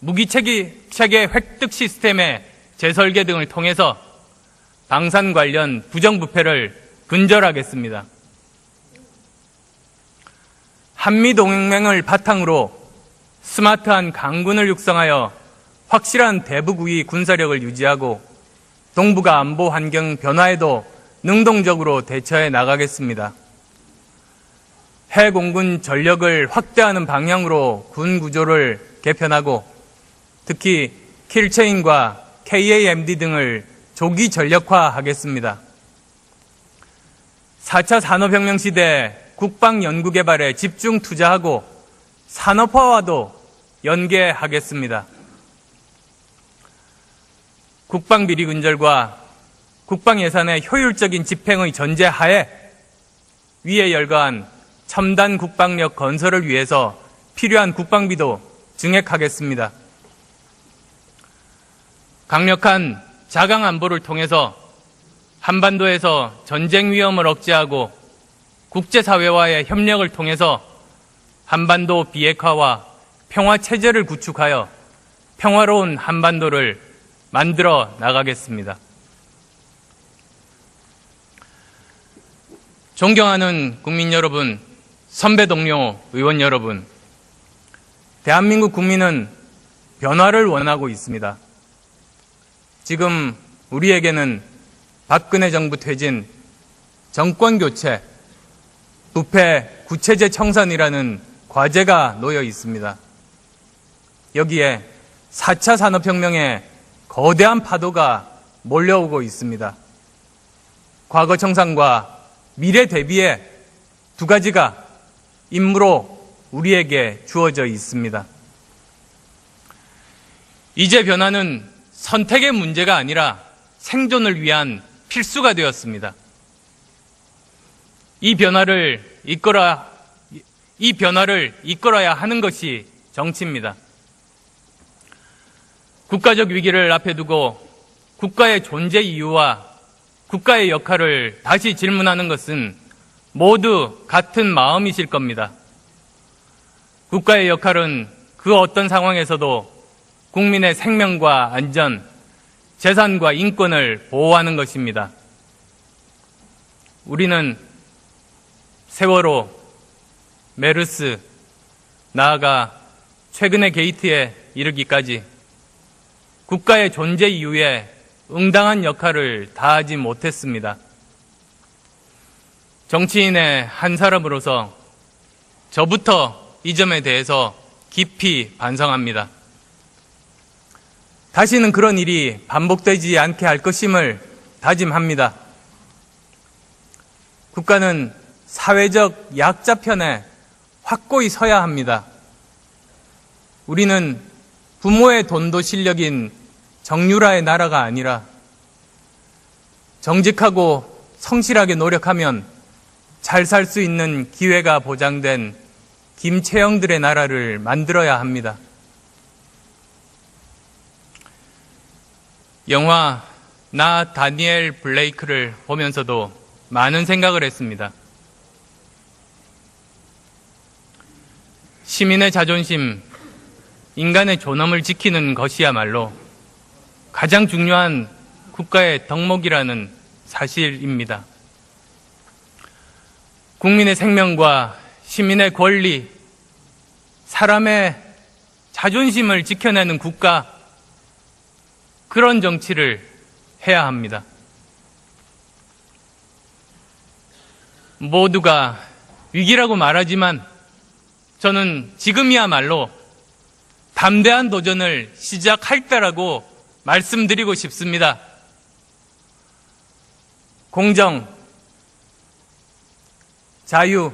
무기체계 획득 시스템의 재설계 등을 통해서 방산 관련 부정부패를 근절하겠습니다. 한미동맹을 바탕으로 스마트한 강군을 육성하여 확실한 대북 우위 군사력을 유지하고 동북아 안보 환경 변화에도 능동적으로 대처해 나가겠습니다. 해공군 전력을 확대하는 방향으로 군 구조를 개편하고 특히 킬체인과 KAMD 등을 조기 전력화하겠습니다. 4차 산업혁명 시대 국방연구개발에 집중 투자하고 산업화와도 연계하겠습니다. 국방비리 근절과 국방예산의 효율적인 집행의 전제하에 위에 열거한 첨단 국방력 건설을 위해서 필요한 국방비도 증액하겠습니다. 강력한 자강 안보를 통해서 한반도에서 전쟁 위험을 억제하고 국제사회와의 협력을 통해서 한반도 비핵화와 평화 체제를 구축하여 평화로운 한반도를 만들어 나가겠습니다. 존경하는 국민 여러분, 선배 동료 의원 여러분, 대한민국 국민은 변화를 원하고 있습니다. 지금 우리에게는 박근혜 정부 퇴진, 정권 교체, 부패 구체제 청산이라는 과제가 놓여 있습니다. 여기에 4차 산업혁명의 거대한 파도가 몰려오고 있습니다. 과거 청산과 미래 대비에 두 가지가 임무로 우리에게 주어져 있습니다. 이제 변화는 선택의 문제가 아니라 생존을 위한 필수가 되었습니다. 이 변화를 이끌어야 하는 것이 정치입니다. 국가적 위기를 앞에 두고 국가의 존재 이유와 국가의 역할을 다시 질문하는 것은 모두 같은 마음이실 겁니다. 국가의 역할은 그 어떤 상황에서도 국민의 생명과 안전, 재산과 인권을 보호하는 것입니다. 우리는 세월호, 메르스, 나아가 최근의 게이트에 이르기까지 국가의 존재 이유에 응당한 역할을 다하지 못했습니다. 정치인의 한 사람으로서 저부터 이 점에 대해서 깊이 반성합니다. 다시는 그런 일이 반복되지 않게 할 것임을 다짐합니다. 국가는 사회적 약자 편에 확고히 서야 합니다. 우리는 부모의 돈도 실력인 정유라의 나라가 아니라 정직하고 성실하게 노력하면 잘 살 수 있는 기회가 보장된 김채영들의 나라를 만들어야 합니다. 영화 나 다니엘 블레이크를 보면서도 많은 생각을 했습니다. 시민의 자존심, 인간의 존엄을 지키는 것이야말로 가장 중요한 국가의 덕목이라는 사실입니다. 국민의 생명과 시민의 권리, 사람의 자존심을 지켜내는 국가, 그런 정치를 해야 합니다. 모두가 위기라고 말하지만 저는 지금이야말로 담대한 도전을 시작할 때라고 말씀드리고 싶습니다. 공정, 자유,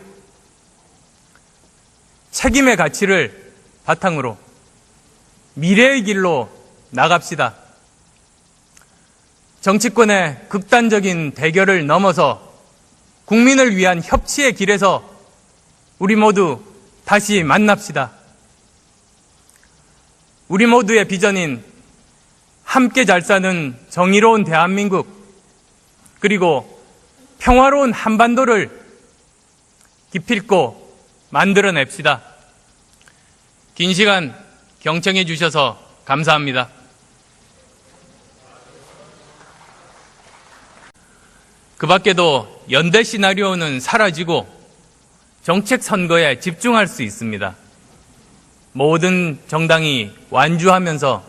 책임의 가치를 바탕으로 미래의 길로 나갑시다. 정치권의 극단적인 대결을 넘어서 국민을 위한 협치의 길에서 우리 모두 다시 만납시다. 우리 모두의 비전인 함께 잘 사는 정의로운 대한민국, 그리고 평화로운 한반도를 기필코 만들어냅시다. 긴 시간 경청해 주셔서 감사합니다. 그 밖에도 연대 시나리오는 사라지고 정책 선거에 집중할 수 있습니다. 모든 정당이 완주하면서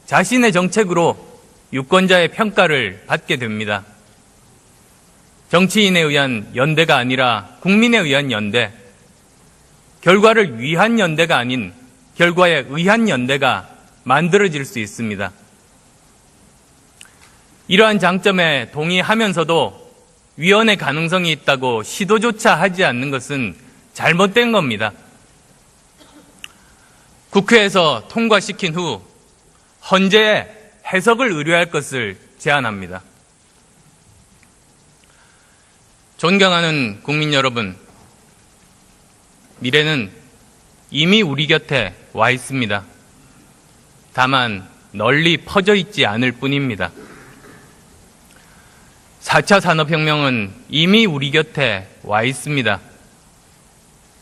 자신의 정책으로 유권자의 평가를 받게 됩니다. 정치인에 의한 연대가 아니라 국민에 의한 연대, 결과를 위한 연대가 아닌 결과에 의한 연대가 만들어질 수 있습니다. 이러한 장점에 동의하면서도 위헌의 가능성이 있다고 시도조차 하지 않는 것은 잘못된 겁니다. 국회에서 통과시킨 후 헌재에 해석을 의뢰할 것을 제안합니다. 존경하는 국민 여러분, 미래는 이미 우리 곁에 와 있습니다. 다만 널리 퍼져 있지 않을 뿐입니다. 4차 산업혁명은 이미 우리 곁에 와 있습니다.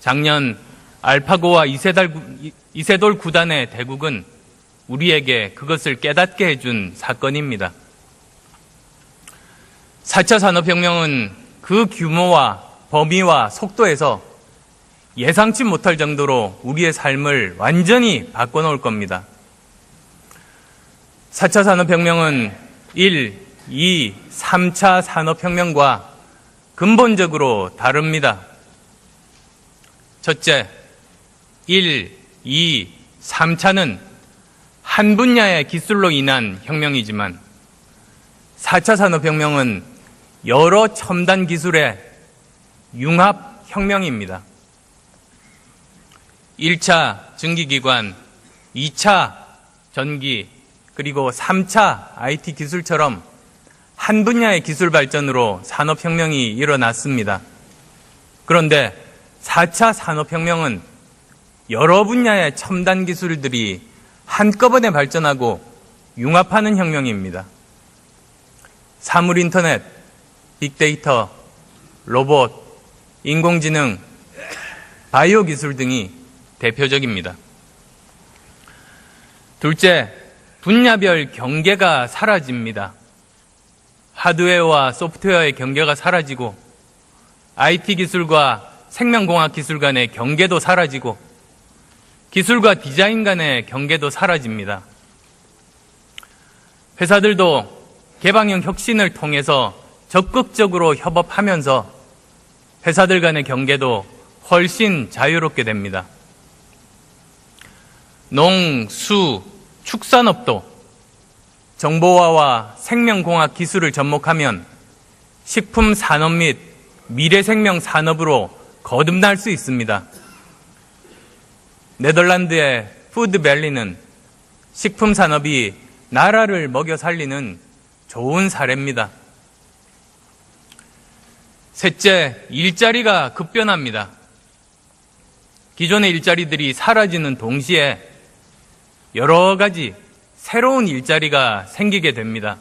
작년 알파고와 이세돌 구단의 대국은 우리에게 그것을 깨닫게 해준 사건입니다. 4차 산업혁명은 그 규모와 범위와 속도에서 예상치 못할 정도로 우리의 삶을 완전히 바꿔놓을 겁니다. 4차 산업혁명은 1, 2, 3차 산업혁명과 근본적으로 다릅니다. 첫째, 1, 2, 3차는 한 분야의 기술로 인한 혁명이지만 4차 산업혁명은 여러 첨단 기술의 융합혁명입니다. 1차 증기기관, 2차 전기, 그리고 3차 IT 기술처럼 한 분야의 기술 발전으로 산업혁명이 일어났습니다. 그런데 4차 산업혁명은 여러 분야의 첨단 기술들이 한꺼번에 발전하고 융합하는 혁명입니다. 사물인터넷, 빅데이터, 로봇, 인공지능, 바이오 기술 등이 대표적입니다. 둘째, 분야별 경계가 사라집니다. 하드웨어와 소프트웨어의 경계가 사라지고 IT 기술과 생명공학 기술 간의 경계도 사라지고 기술과 디자인 간의 경계도 사라집니다. 회사들도 개방형 혁신을 통해서 적극적으로 협업하면서 회사들 간의 경계도 훨씬 자유롭게 됩니다. 농, 수, 축산업도 정보화와 생명공학 기술을 접목하면 식품 산업 및 미래생명 산업으로 거듭날 수 있습니다. 네덜란드의 푸드밸리는 식품 산업이 나라를 먹여 살리는 좋은 사례입니다. 셋째, 일자리가 급변합니다. 기존의 일자리들이 사라지는 동시에 여러 가지 새로운 일자리가 생기게 됩니다.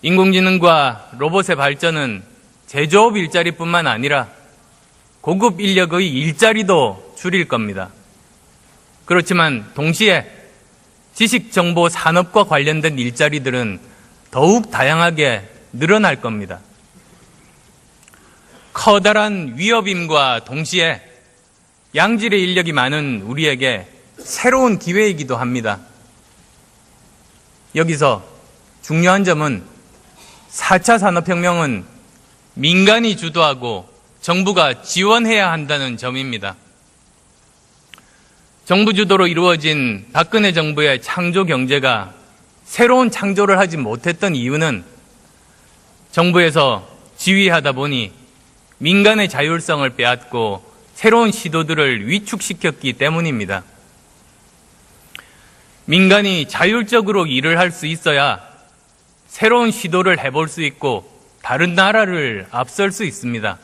인공지능과 로봇의 발전은 제조업 일자리뿐만 아니라 고급 인력의 일자리도 줄일 겁니다. 그렇지만 동시에 지식정보 산업과 관련된 일자리들은 더욱 다양하게 늘어날 겁니다. 커다란 위협임과 동시에 양질의 인력이 많은 우리에게 새로운 기회이기도 합니다. 여기서 중요한 점은 4차 산업혁명은 민간이 주도하고 정부가 지원해야 한다는 점입니다. 정부 주도로 이루어진 박근혜 정부의 창조 경제가 새로운 창조를 하지 못했던 이유는 정부에서 지휘하다 보니 민간의 자율성을 빼앗고 새로운 시도들을 위축시켰기 때문입니다. 민간이 자율적으로 일을 할 수 있어야 새로운 시도를 해볼 수 있고 다른 나라를 앞설 수 있습니다.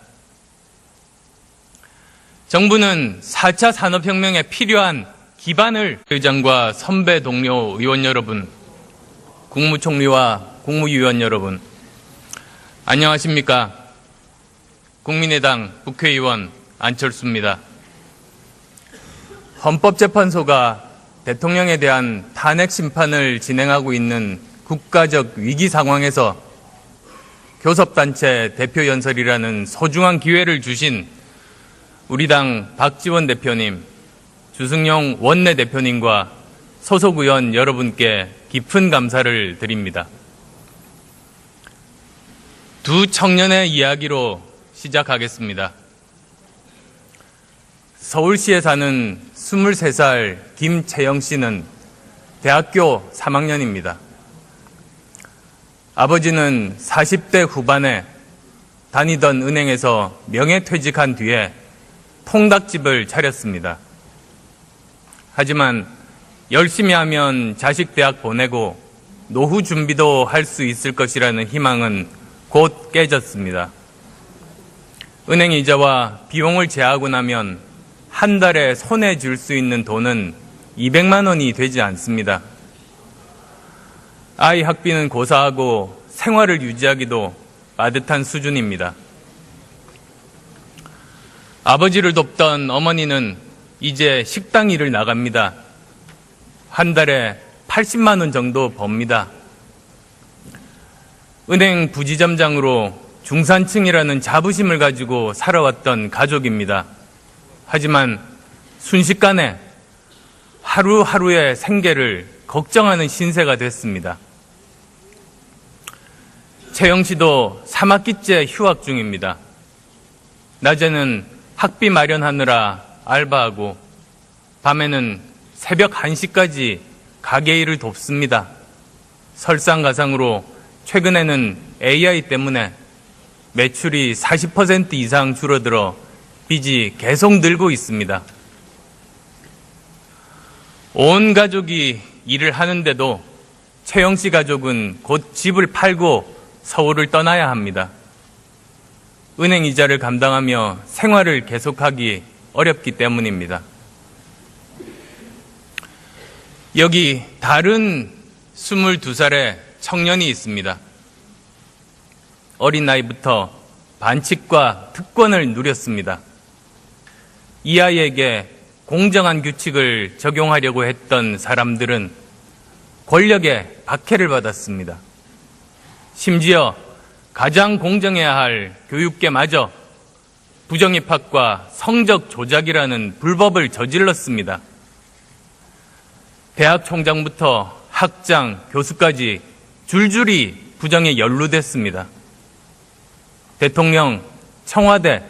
정부는 4차 산업혁명에 필요한 기반을 의장과 선배 동료 의원 여러분, 국무총리와 국무위원 여러분, 안녕하십니까? 국민의당 국회의원 안철수입니다. 헌법재판소가 대통령에 대한 탄핵 심판을 진행하고 있는 국가적 위기 상황에서 교섭단체 대표연설이라는 소중한 기회를 주신 우리 당 박지원 대표님, 주승용 원내대표님과 소속 의원 여러분께 깊은 감사를 드립니다. 두 청년의 이야기로 시작하겠습니다. 서울시에 사는 23살 김채영 씨는 대학교 3학년입니다. 아버지는 40대 후반에 다니던 은행에서 명예퇴직한 뒤에 통닭집을 차렸습니다. 하지만 열심히 하면 자식 대학 보내고 노후 준비도 할 수 있을 것이라는 희망은 곧 깨졌습니다. 은행 이자와 비용을 제하고 나면 한 달에 손에 쥘 수 있는 돈은 200만 원이 되지 않습니다. 아이 학비는 고사하고 생활을 유지하기도 빠듯한 수준입니다. 아버지를 돕던 어머니는 이제 식당 일을 나갑니다. 한 달에 80만 원 정도 법니다. 은행 부지점장으로 중산층이라는 자부심을 가지고 살아왔던 가족입니다. 하지만 순식간에 하루하루의 생계를 걱정하는 신세가 됐습니다. 채영 씨도 3학기째 휴학 중입니다. 낮에는 학비 마련하느라 알바하고 밤에는 새벽 1시까지 가게 일을 돕습니다. 설상가상으로 최근에는 AI 때문에 매출이 40% 이상 줄어들어 빚이 계속 늘고 있습니다. 온 가족이 일을 하는데도 최영 씨 가족은 곧 집을 팔고 서울을 떠나야 합니다. 은행 이자를 감당하며 생활을 계속하기 어렵기 때문입니다. 여기 다른 22살의 청년이 있습니다. 어린 나이부터 반칙과 특권을 누렸습니다. 이 아이에게 공정한 규칙을 적용하려고 했던 사람들은 권력의 박해를 받았습니다. 심지어 가장 공정해야 할 교육계마저 부정입학과 성적 조작이라는 불법을 저질렀습니다. 대학 총장부터 학장, 교수까지 줄줄이 부정에 연루됐습니다. 대통령, 청와대,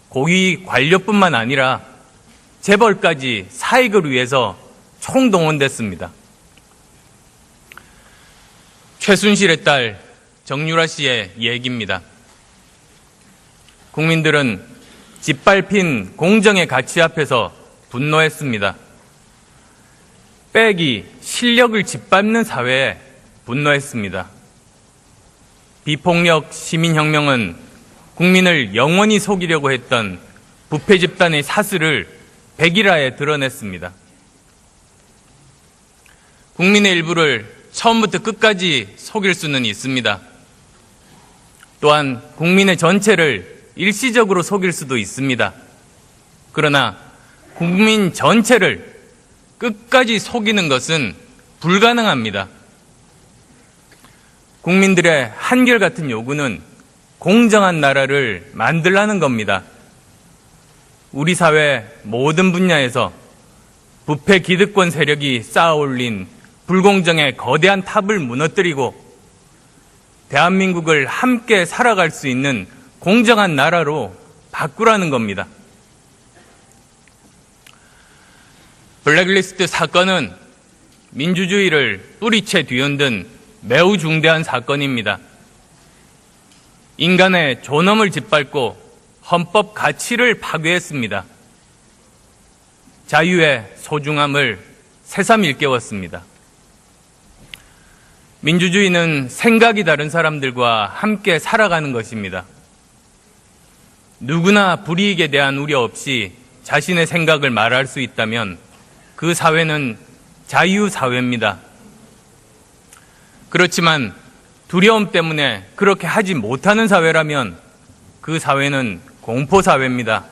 고위 관료뿐만 아니라 재벌까지 사익을 위해서 총동원됐습니다. 최순실의 딸 정유라 씨의 얘기입니다. 국민들은 짓밟힌 공정의 가치 앞에서 분노했습니다. 빼기, 실력을 짓밟는 사회에 분노했습니다. 비폭력 시민혁명은 국민을 영원히 속이려고 했던 부패 집단의 사슬을 백일화에 드러냈습니다. 국민의 일부를 처음부터 끝까지 속일 수는 있습니다. 또한 국민의 전체를 일시적으로 속일 수도 있습니다. 그러나 국민 전체를 끝까지 속이는 것은 불가능합니다. 국민들의 한결같은 요구는 공정한 나라를 만들라는 겁니다. 우리 사회 모든 분야에서 부패 기득권 세력이 쌓아올린 불공정의 거대한 탑을 무너뜨리고 대한민국을 함께 살아갈 수 있는 공정한 나라로 바꾸라는 겁니다. 블랙리스트 사건은 민주주의를 뿌리채 뒤흔든 매우 중대한 사건입니다. 인간의 존엄을 짓밟고 헌법 가치를 파괴했습니다. 자유의 소중함을 새삼 일깨웠습니다. 민주주의는 생각이 다른 사람들과 함께 살아가는 것입니다. 누구나 불이익에 대한 우려 없이 자신의 생각을 말할 수 있다면 그 사회는 자유사회입니다. 그렇지만 두려움 때문에 그렇게 하지 못하는 사회라면 그 사회는 공포사회입니다.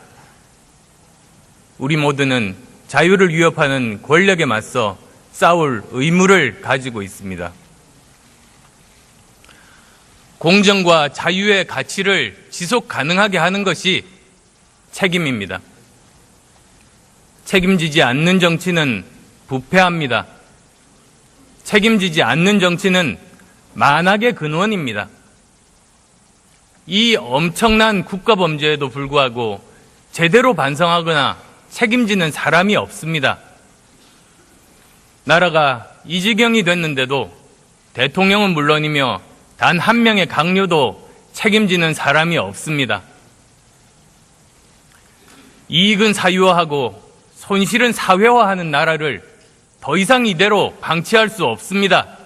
우리 모두는 자유를 위협하는 권력에 맞서 싸울 의무를 가지고 있습니다. 공정과 자유의 가치를 지속 가능하게 하는 것이 책임입니다. 책임지지 않는 정치는 부패합니다. 책임지지 않는 정치는 만악의 근원입니다. 이 엄청난 국가범죄에도 불구하고 제대로 반성하거나 책임지는 사람이 없습니다. 나라가 이 지경이 됐는데도 대통령은 물론이며 단 한 명의 강요도 책임지는 사람이 없습니다. 이익은 사유화하고 손실은 사회화하는 나라를 더 이상 이대로 방치할 수 없습니다.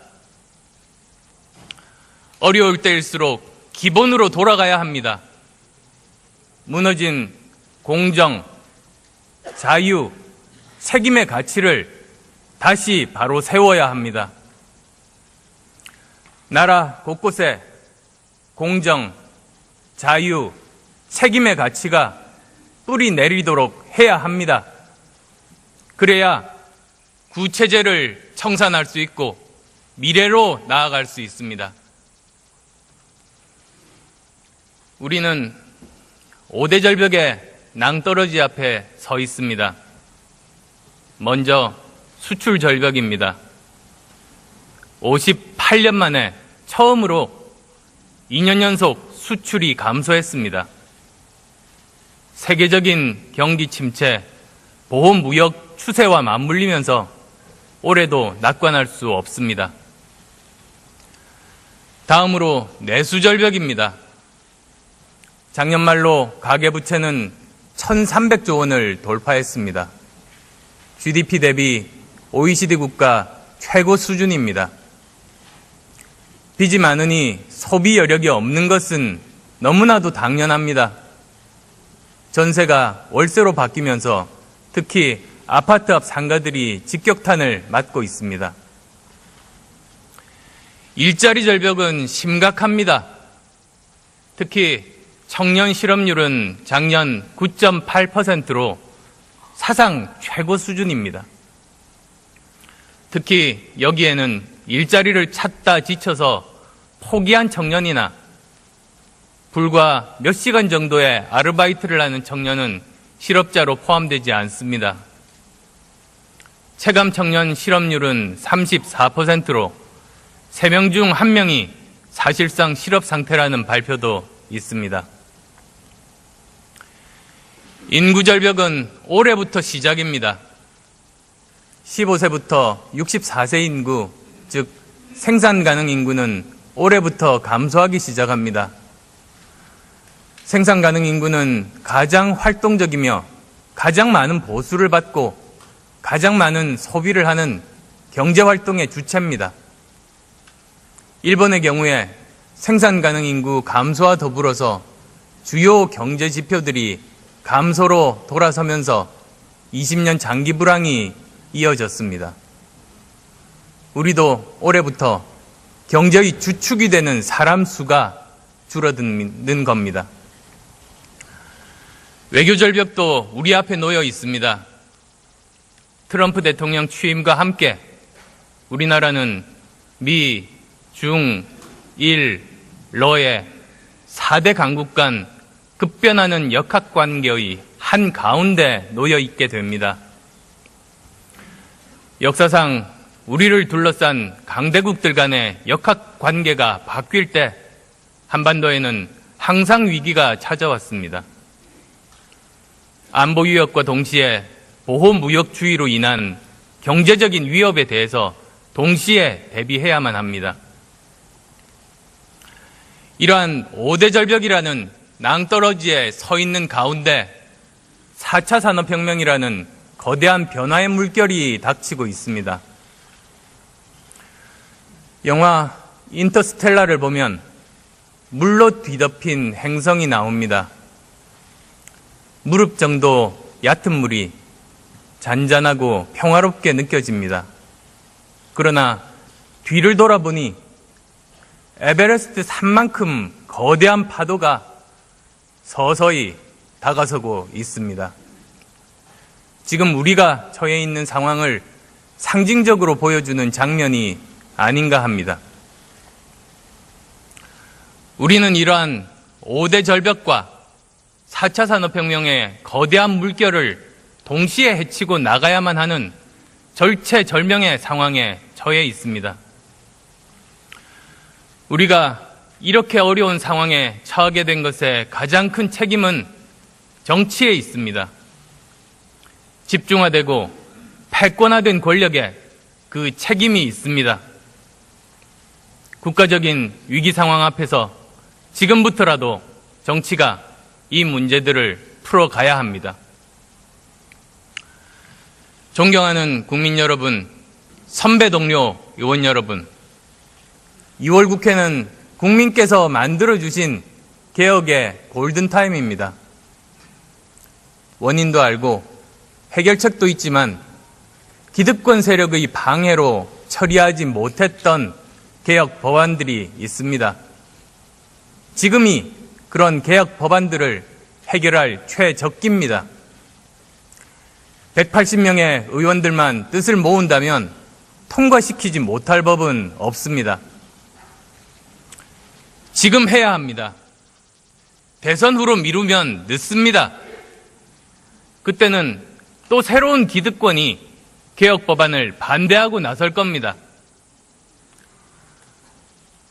어려울 때일수록 기본으로 돌아가야 합니다. 무너진 공정, 자유, 책임의 가치를 다시 바로 세워야 합니다. 나라 곳곳에 공정, 자유, 책임의 가치가 뿌리 내리도록 해야 합니다. 그래야 구체제를 청산할 수 있고 미래로 나아갈 수 있습니다. 우리는 5대 절벽의 낭떠러지 앞에 서 있습니다. 먼저 수출 절벽입니다. 58년 만에 처음으로 2년 연속 수출이 감소했습니다. 세계적인 경기 침체, 보호무역 추세와 맞물리면서 올해도 낙관할 수 없습니다. 다음으로 내수절벽입니다. 작년 말로 가계부채는 1,300조 원을 돌파했습니다. GDP 대비 OECD 국가 최고 수준입니다. 빚이 많으니 소비 여력이 없는 것은 너무나도 당연합니다. 전세가 월세로 바뀌면서 특히 아파트 앞 상가들이 직격탄을 맞고 있습니다. 일자리 절벽은 심각합니다. 특히 청년 실업률은 작년 9.8%로 사상 최고 수준입니다. 특히 여기에는 일자리를 찾다 지쳐서 포기한 청년이나 불과 몇 시간 정도의 아르바이트를 하는 청년은 실업자로 포함되지 않습니다. 체감 청년 실업률은 34%로 3명 중 1명이 사실상 실업 상태라는 발표도 있습니다. 인구 절벽은 올해부터 시작입니다. 15세부터 64세 인구, 즉 생산 가능 인구는 올해부터 감소하기 시작합니다. 생산 가능 인구는 가장 활동적이며 가장 많은 보수를 받고 가장 많은 소비를 하는 경제활동의 주체입니다. 일본의 경우에 생산 가능 인구 감소와 더불어서 주요 경제 지표들이 감소로 돌아서면서 20년 장기 불황이 이어졌습니다. 우리도 올해부터 경제의 주축이 되는 사람 수가 줄어드는 겁니다. 외교 절벽도 우리 앞에 놓여 있습니다. 트럼프 대통령 취임과 함께 우리나라는 미, 중, 일, 러의 4대 강국 간 급변하는 역학관계의 한가운데 놓여 있게 됩니다. 역사상 우리를 둘러싼 강대국들 간의 역학관계가 바뀔 때 한반도에는 항상 위기가 찾아왔습니다. 안보 위협과 동시에 보호무역주의로 인한 경제적인 위협에 대해서 동시에 대비해야만 합니다. 이러한 5대 절벽이라는 낭떠러지에 서 있는 가운데 4차 산업혁명이라는 거대한 변화의 물결이 닥치고 있습니다. 영화 인터스텔라를 보면 물로 뒤덮인 행성이 나옵니다. 무릎 정도 얕은 물이 잔잔하고 평화롭게 느껴집니다. 그러나 뒤를 돌아보니 에베레스트 산만큼 거대한 파도가 서서히 다가서고 있습니다. 지금 우리가 처해 있는 상황을 상징적으로 보여주는 장면이 아닌가 합니다. 우리는 이러한 5대 절벽과 4차 산업혁명의 거대한 물결을 동시에 헤치고 나가야만 하는 절체절명의 상황에 처해 있습니다. 우리가 이렇게 어려운 상황에 처하게 된 것의 가장 큰 책임은 정치에 있습니다. 집중화되고 패권화된 권력에 그 책임이 있습니다. 국가적인 위기 상황 앞에서 지금부터라도 정치가 이 문제들을 풀어가야 합니다. 존경하는 국민 여러분, 선배 동료 의원 여러분, 2월 국회는 국민께서 만들어주신 개혁의 골든타임입니다. 원인도 알고 해결책도 있지만 기득권 세력의 방해로 처리하지 못했던 개혁 법안들이 있습니다. 지금이 그런 개혁 법안들을 해결할 최적기입니다. 180명의 의원들만 뜻을 모은다면 통과시키지 못할 법은 없습니다. 지금 해야 합니다. 대선 후로 미루면 늦습니다. 그때는 또 새로운 기득권이 개혁 법안을 반대하고 나설 겁니다.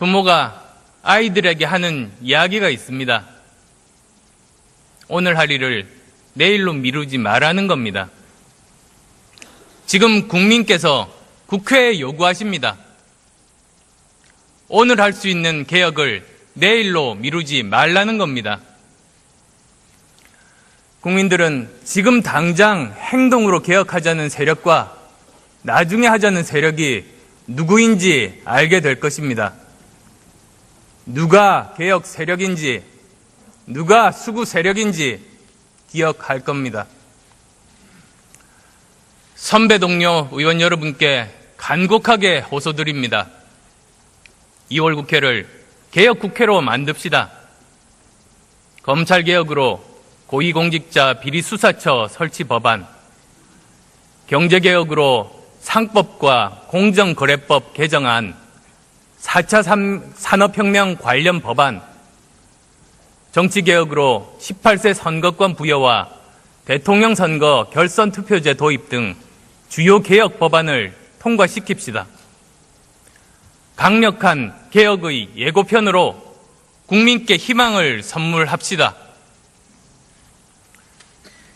부모가 아이들에게 하는 이야기가 있습니다. 오늘 할 일을 내일로 미루지 말라는 겁니다. 지금 국민께서 국회에 요구하십니다. 오늘 할 수 있는 개혁을 내일로 미루지 말라는 겁니다. 국민들은 지금 당장 행동으로 개혁하자는 세력과 나중에 하자는 세력이 누구인지 알게 될 것입니다. 누가 개혁 세력인지, 누가 수구 세력인지 기억할 겁니다. 선배 동료 의원 여러분께 간곡하게 호소드립니다. 2월 국회를 개혁국회로 만듭시다. 검찰개혁으로 고위공직자 비리수사처 설치 법안, 경제개혁으로 상법과 공정거래법 개정안, 4차 산업혁명 관련 법안, 정치개혁으로 18세 선거권 부여와 대통령 선거 결선 투표제 도입 등 주요 개혁 법안을 통과시킵시다. 강력한 개혁의 예고편으로 국민께 희망을 선물합시다.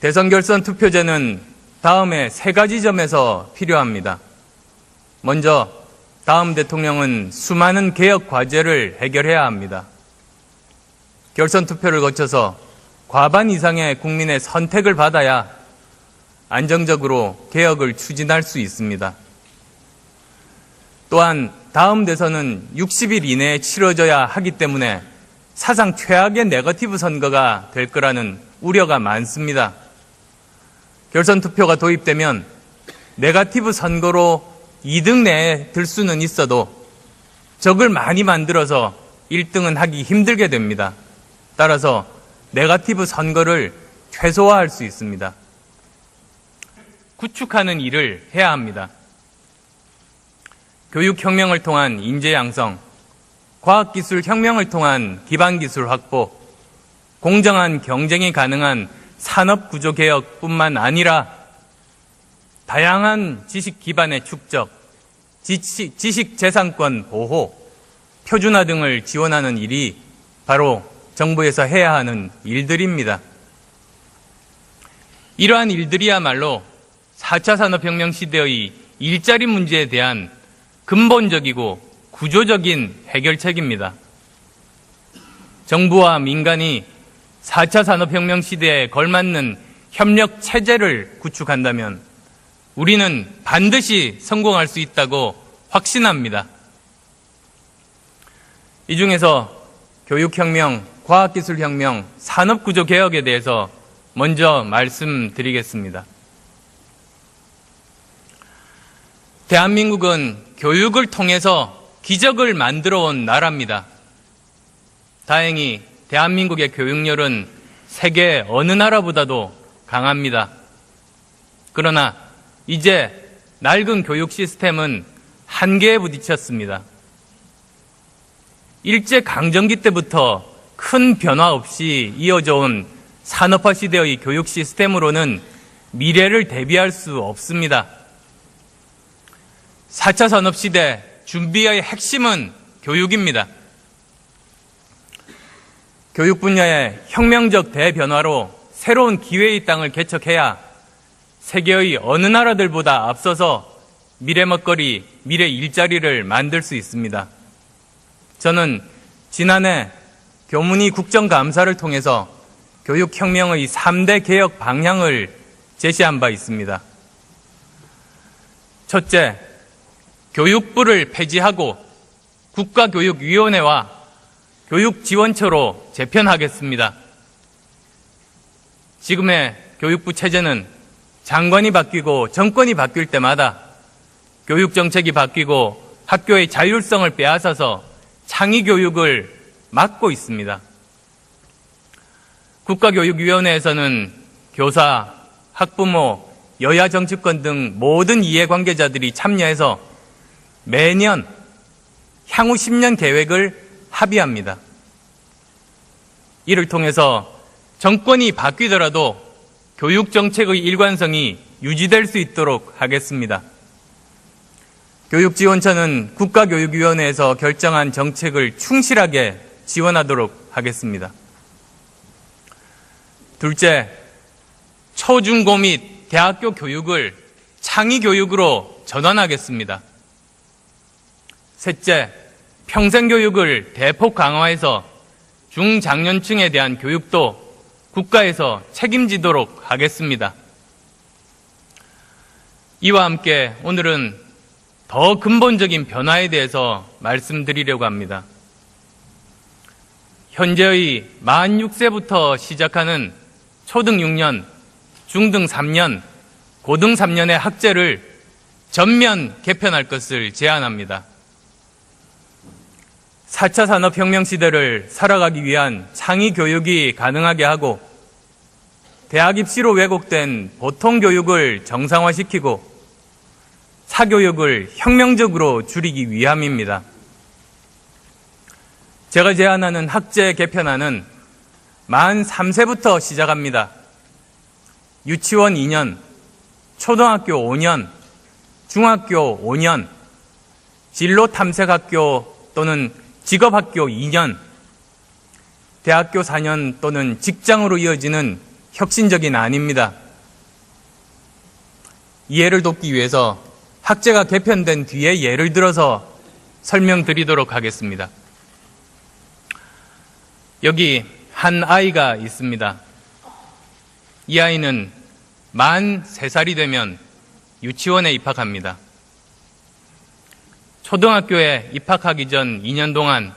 대선 결선 투표제는 다음에 3가지 점에서 필요합니다. 먼저 다음 대통령은 수많은 개혁 과제를 해결해야 합니다. 결선 투표를 거쳐서 과반 이상의 국민의 선택을 받아야 안정적으로 개혁을 추진할 수 있습니다. 또한 다음 대선은 60일 이내에 치러져야 하기 때문에 사상 최악의 네거티브 선거가 될 거라는 우려가 많습니다. 결선 투표가 도입되면 네거티브 선거로 2등 내에 들 수는 있어도 적을 많이 만들어서 1등은 하기 힘들게 됩니다. 따라서 네거티브 선거를 최소화할 수 있습니다. 구축하는 일을 해야 합니다. 교육혁명을 통한 인재 양성, 과학기술 혁명을 통한 기반기술 확보, 공정한 경쟁이 가능한 산업구조 개혁뿐만 아니라 다양한 지식 기반의 축적, 지식재산권 보호, 표준화 등을 지원하는 일이 바로 정부에서 해야 하는 일들입니다. 이러한 일들이야말로 4차 산업혁명 시대의 일자리 문제에 대한 근본적이고 구조적인 해결책입니다. 정부와 민간이 4차 산업혁명 시대에 걸맞는 협력 체제를 구축한다면 우리는 반드시 성공할 수 있다고 확신합니다. 이 중에서 교육혁명, 과학기술혁명, 산업구조 개혁에 대해서 먼저 말씀드리겠습니다. 대한민국은 교육을 통해서 기적을 만들어 온 나라입니다. 다행히 대한민국의 교육열은 세계 어느 나라보다도 강합니다. 그러나 이제 낡은 교육 시스템은 한계에 부딪혔습니다. 일제강점기 때부터 큰 변화 없이 이어져 온 산업화 시대의 교육 시스템으로는 미래를 대비할 수 없습니다. 4차 산업시대 준비의 핵심은 교육입니다. 교육 분야의 혁명적 대변화로 새로운 기회의 땅을 개척해야 세계의 어느 나라들보다 앞서서 미래 먹거리, 미래 일자리를 만들 수 있습니다. 저는 지난해 교문위 국정감사를 통해서 교육혁명의 3대 개혁 방향을 제시한 바 있습니다. 첫째, 교육부를 폐지하고 국가교육위원회와 교육지원처로 재편하겠습니다. 지금의 교육부 체제는 장관이 바뀌고 정권이 바뀔 때마다 교육정책이 바뀌고 학교의 자율성을 빼앗아서 창의교육을 막고 있습니다. 국가교육위원회에서는 교사, 학부모, 여야 정치권 등 모든 이해관계자들이 참여해서 매년 향후 10년 계획을 합의합니다. 이를 통해서 정권이 바뀌더라도 교육정책의 일관성이 유지될 수 있도록 하겠습니다. 교육지원처는 국가교육위원회에서 결정한 정책을 충실하게 지원하도록 하겠습니다. 둘째, 초중고 및 대학교 교육을 창의교육으로 전환하겠습니다. 셋째, 평생교육을 대폭 강화해서 중장년층에 대한 교육도 국가에서 책임지도록 하겠습니다. 이와 함께 오늘은 더 근본적인 변화에 대해서 말씀드리려고 합니다. 현재의 만 6세부터 시작하는 초등 6년, 중등 3년, 고등 3년의 학제를 전면 개편할 것을 제안합니다. 4차 산업혁명 시대를 살아가기 위한 창의 교육이 가능하게 하고 대학 입시로 왜곡된 보통 교육을 정상화시키고 사교육을 혁명적으로 줄이기 위함입니다. 제가 제안하는 학제 개편안은 만 3세부터 시작합니다. 유치원 2년, 초등학교 5년, 중학교 5년, 진로 탐색학교 또는 직업학교 2년, 대학교 4년 또는 직장으로 이어지는 혁신적인 안입니다. 이해를 돕기 위해서 학제가 개편된 뒤에 예를 들어서 설명드리도록 하겠습니다. 여기 한 아이가 있습니다. 이 아이는 만 3살이 되면 유치원에 입학합니다. 초등학교에 입학하기 전 2년 동안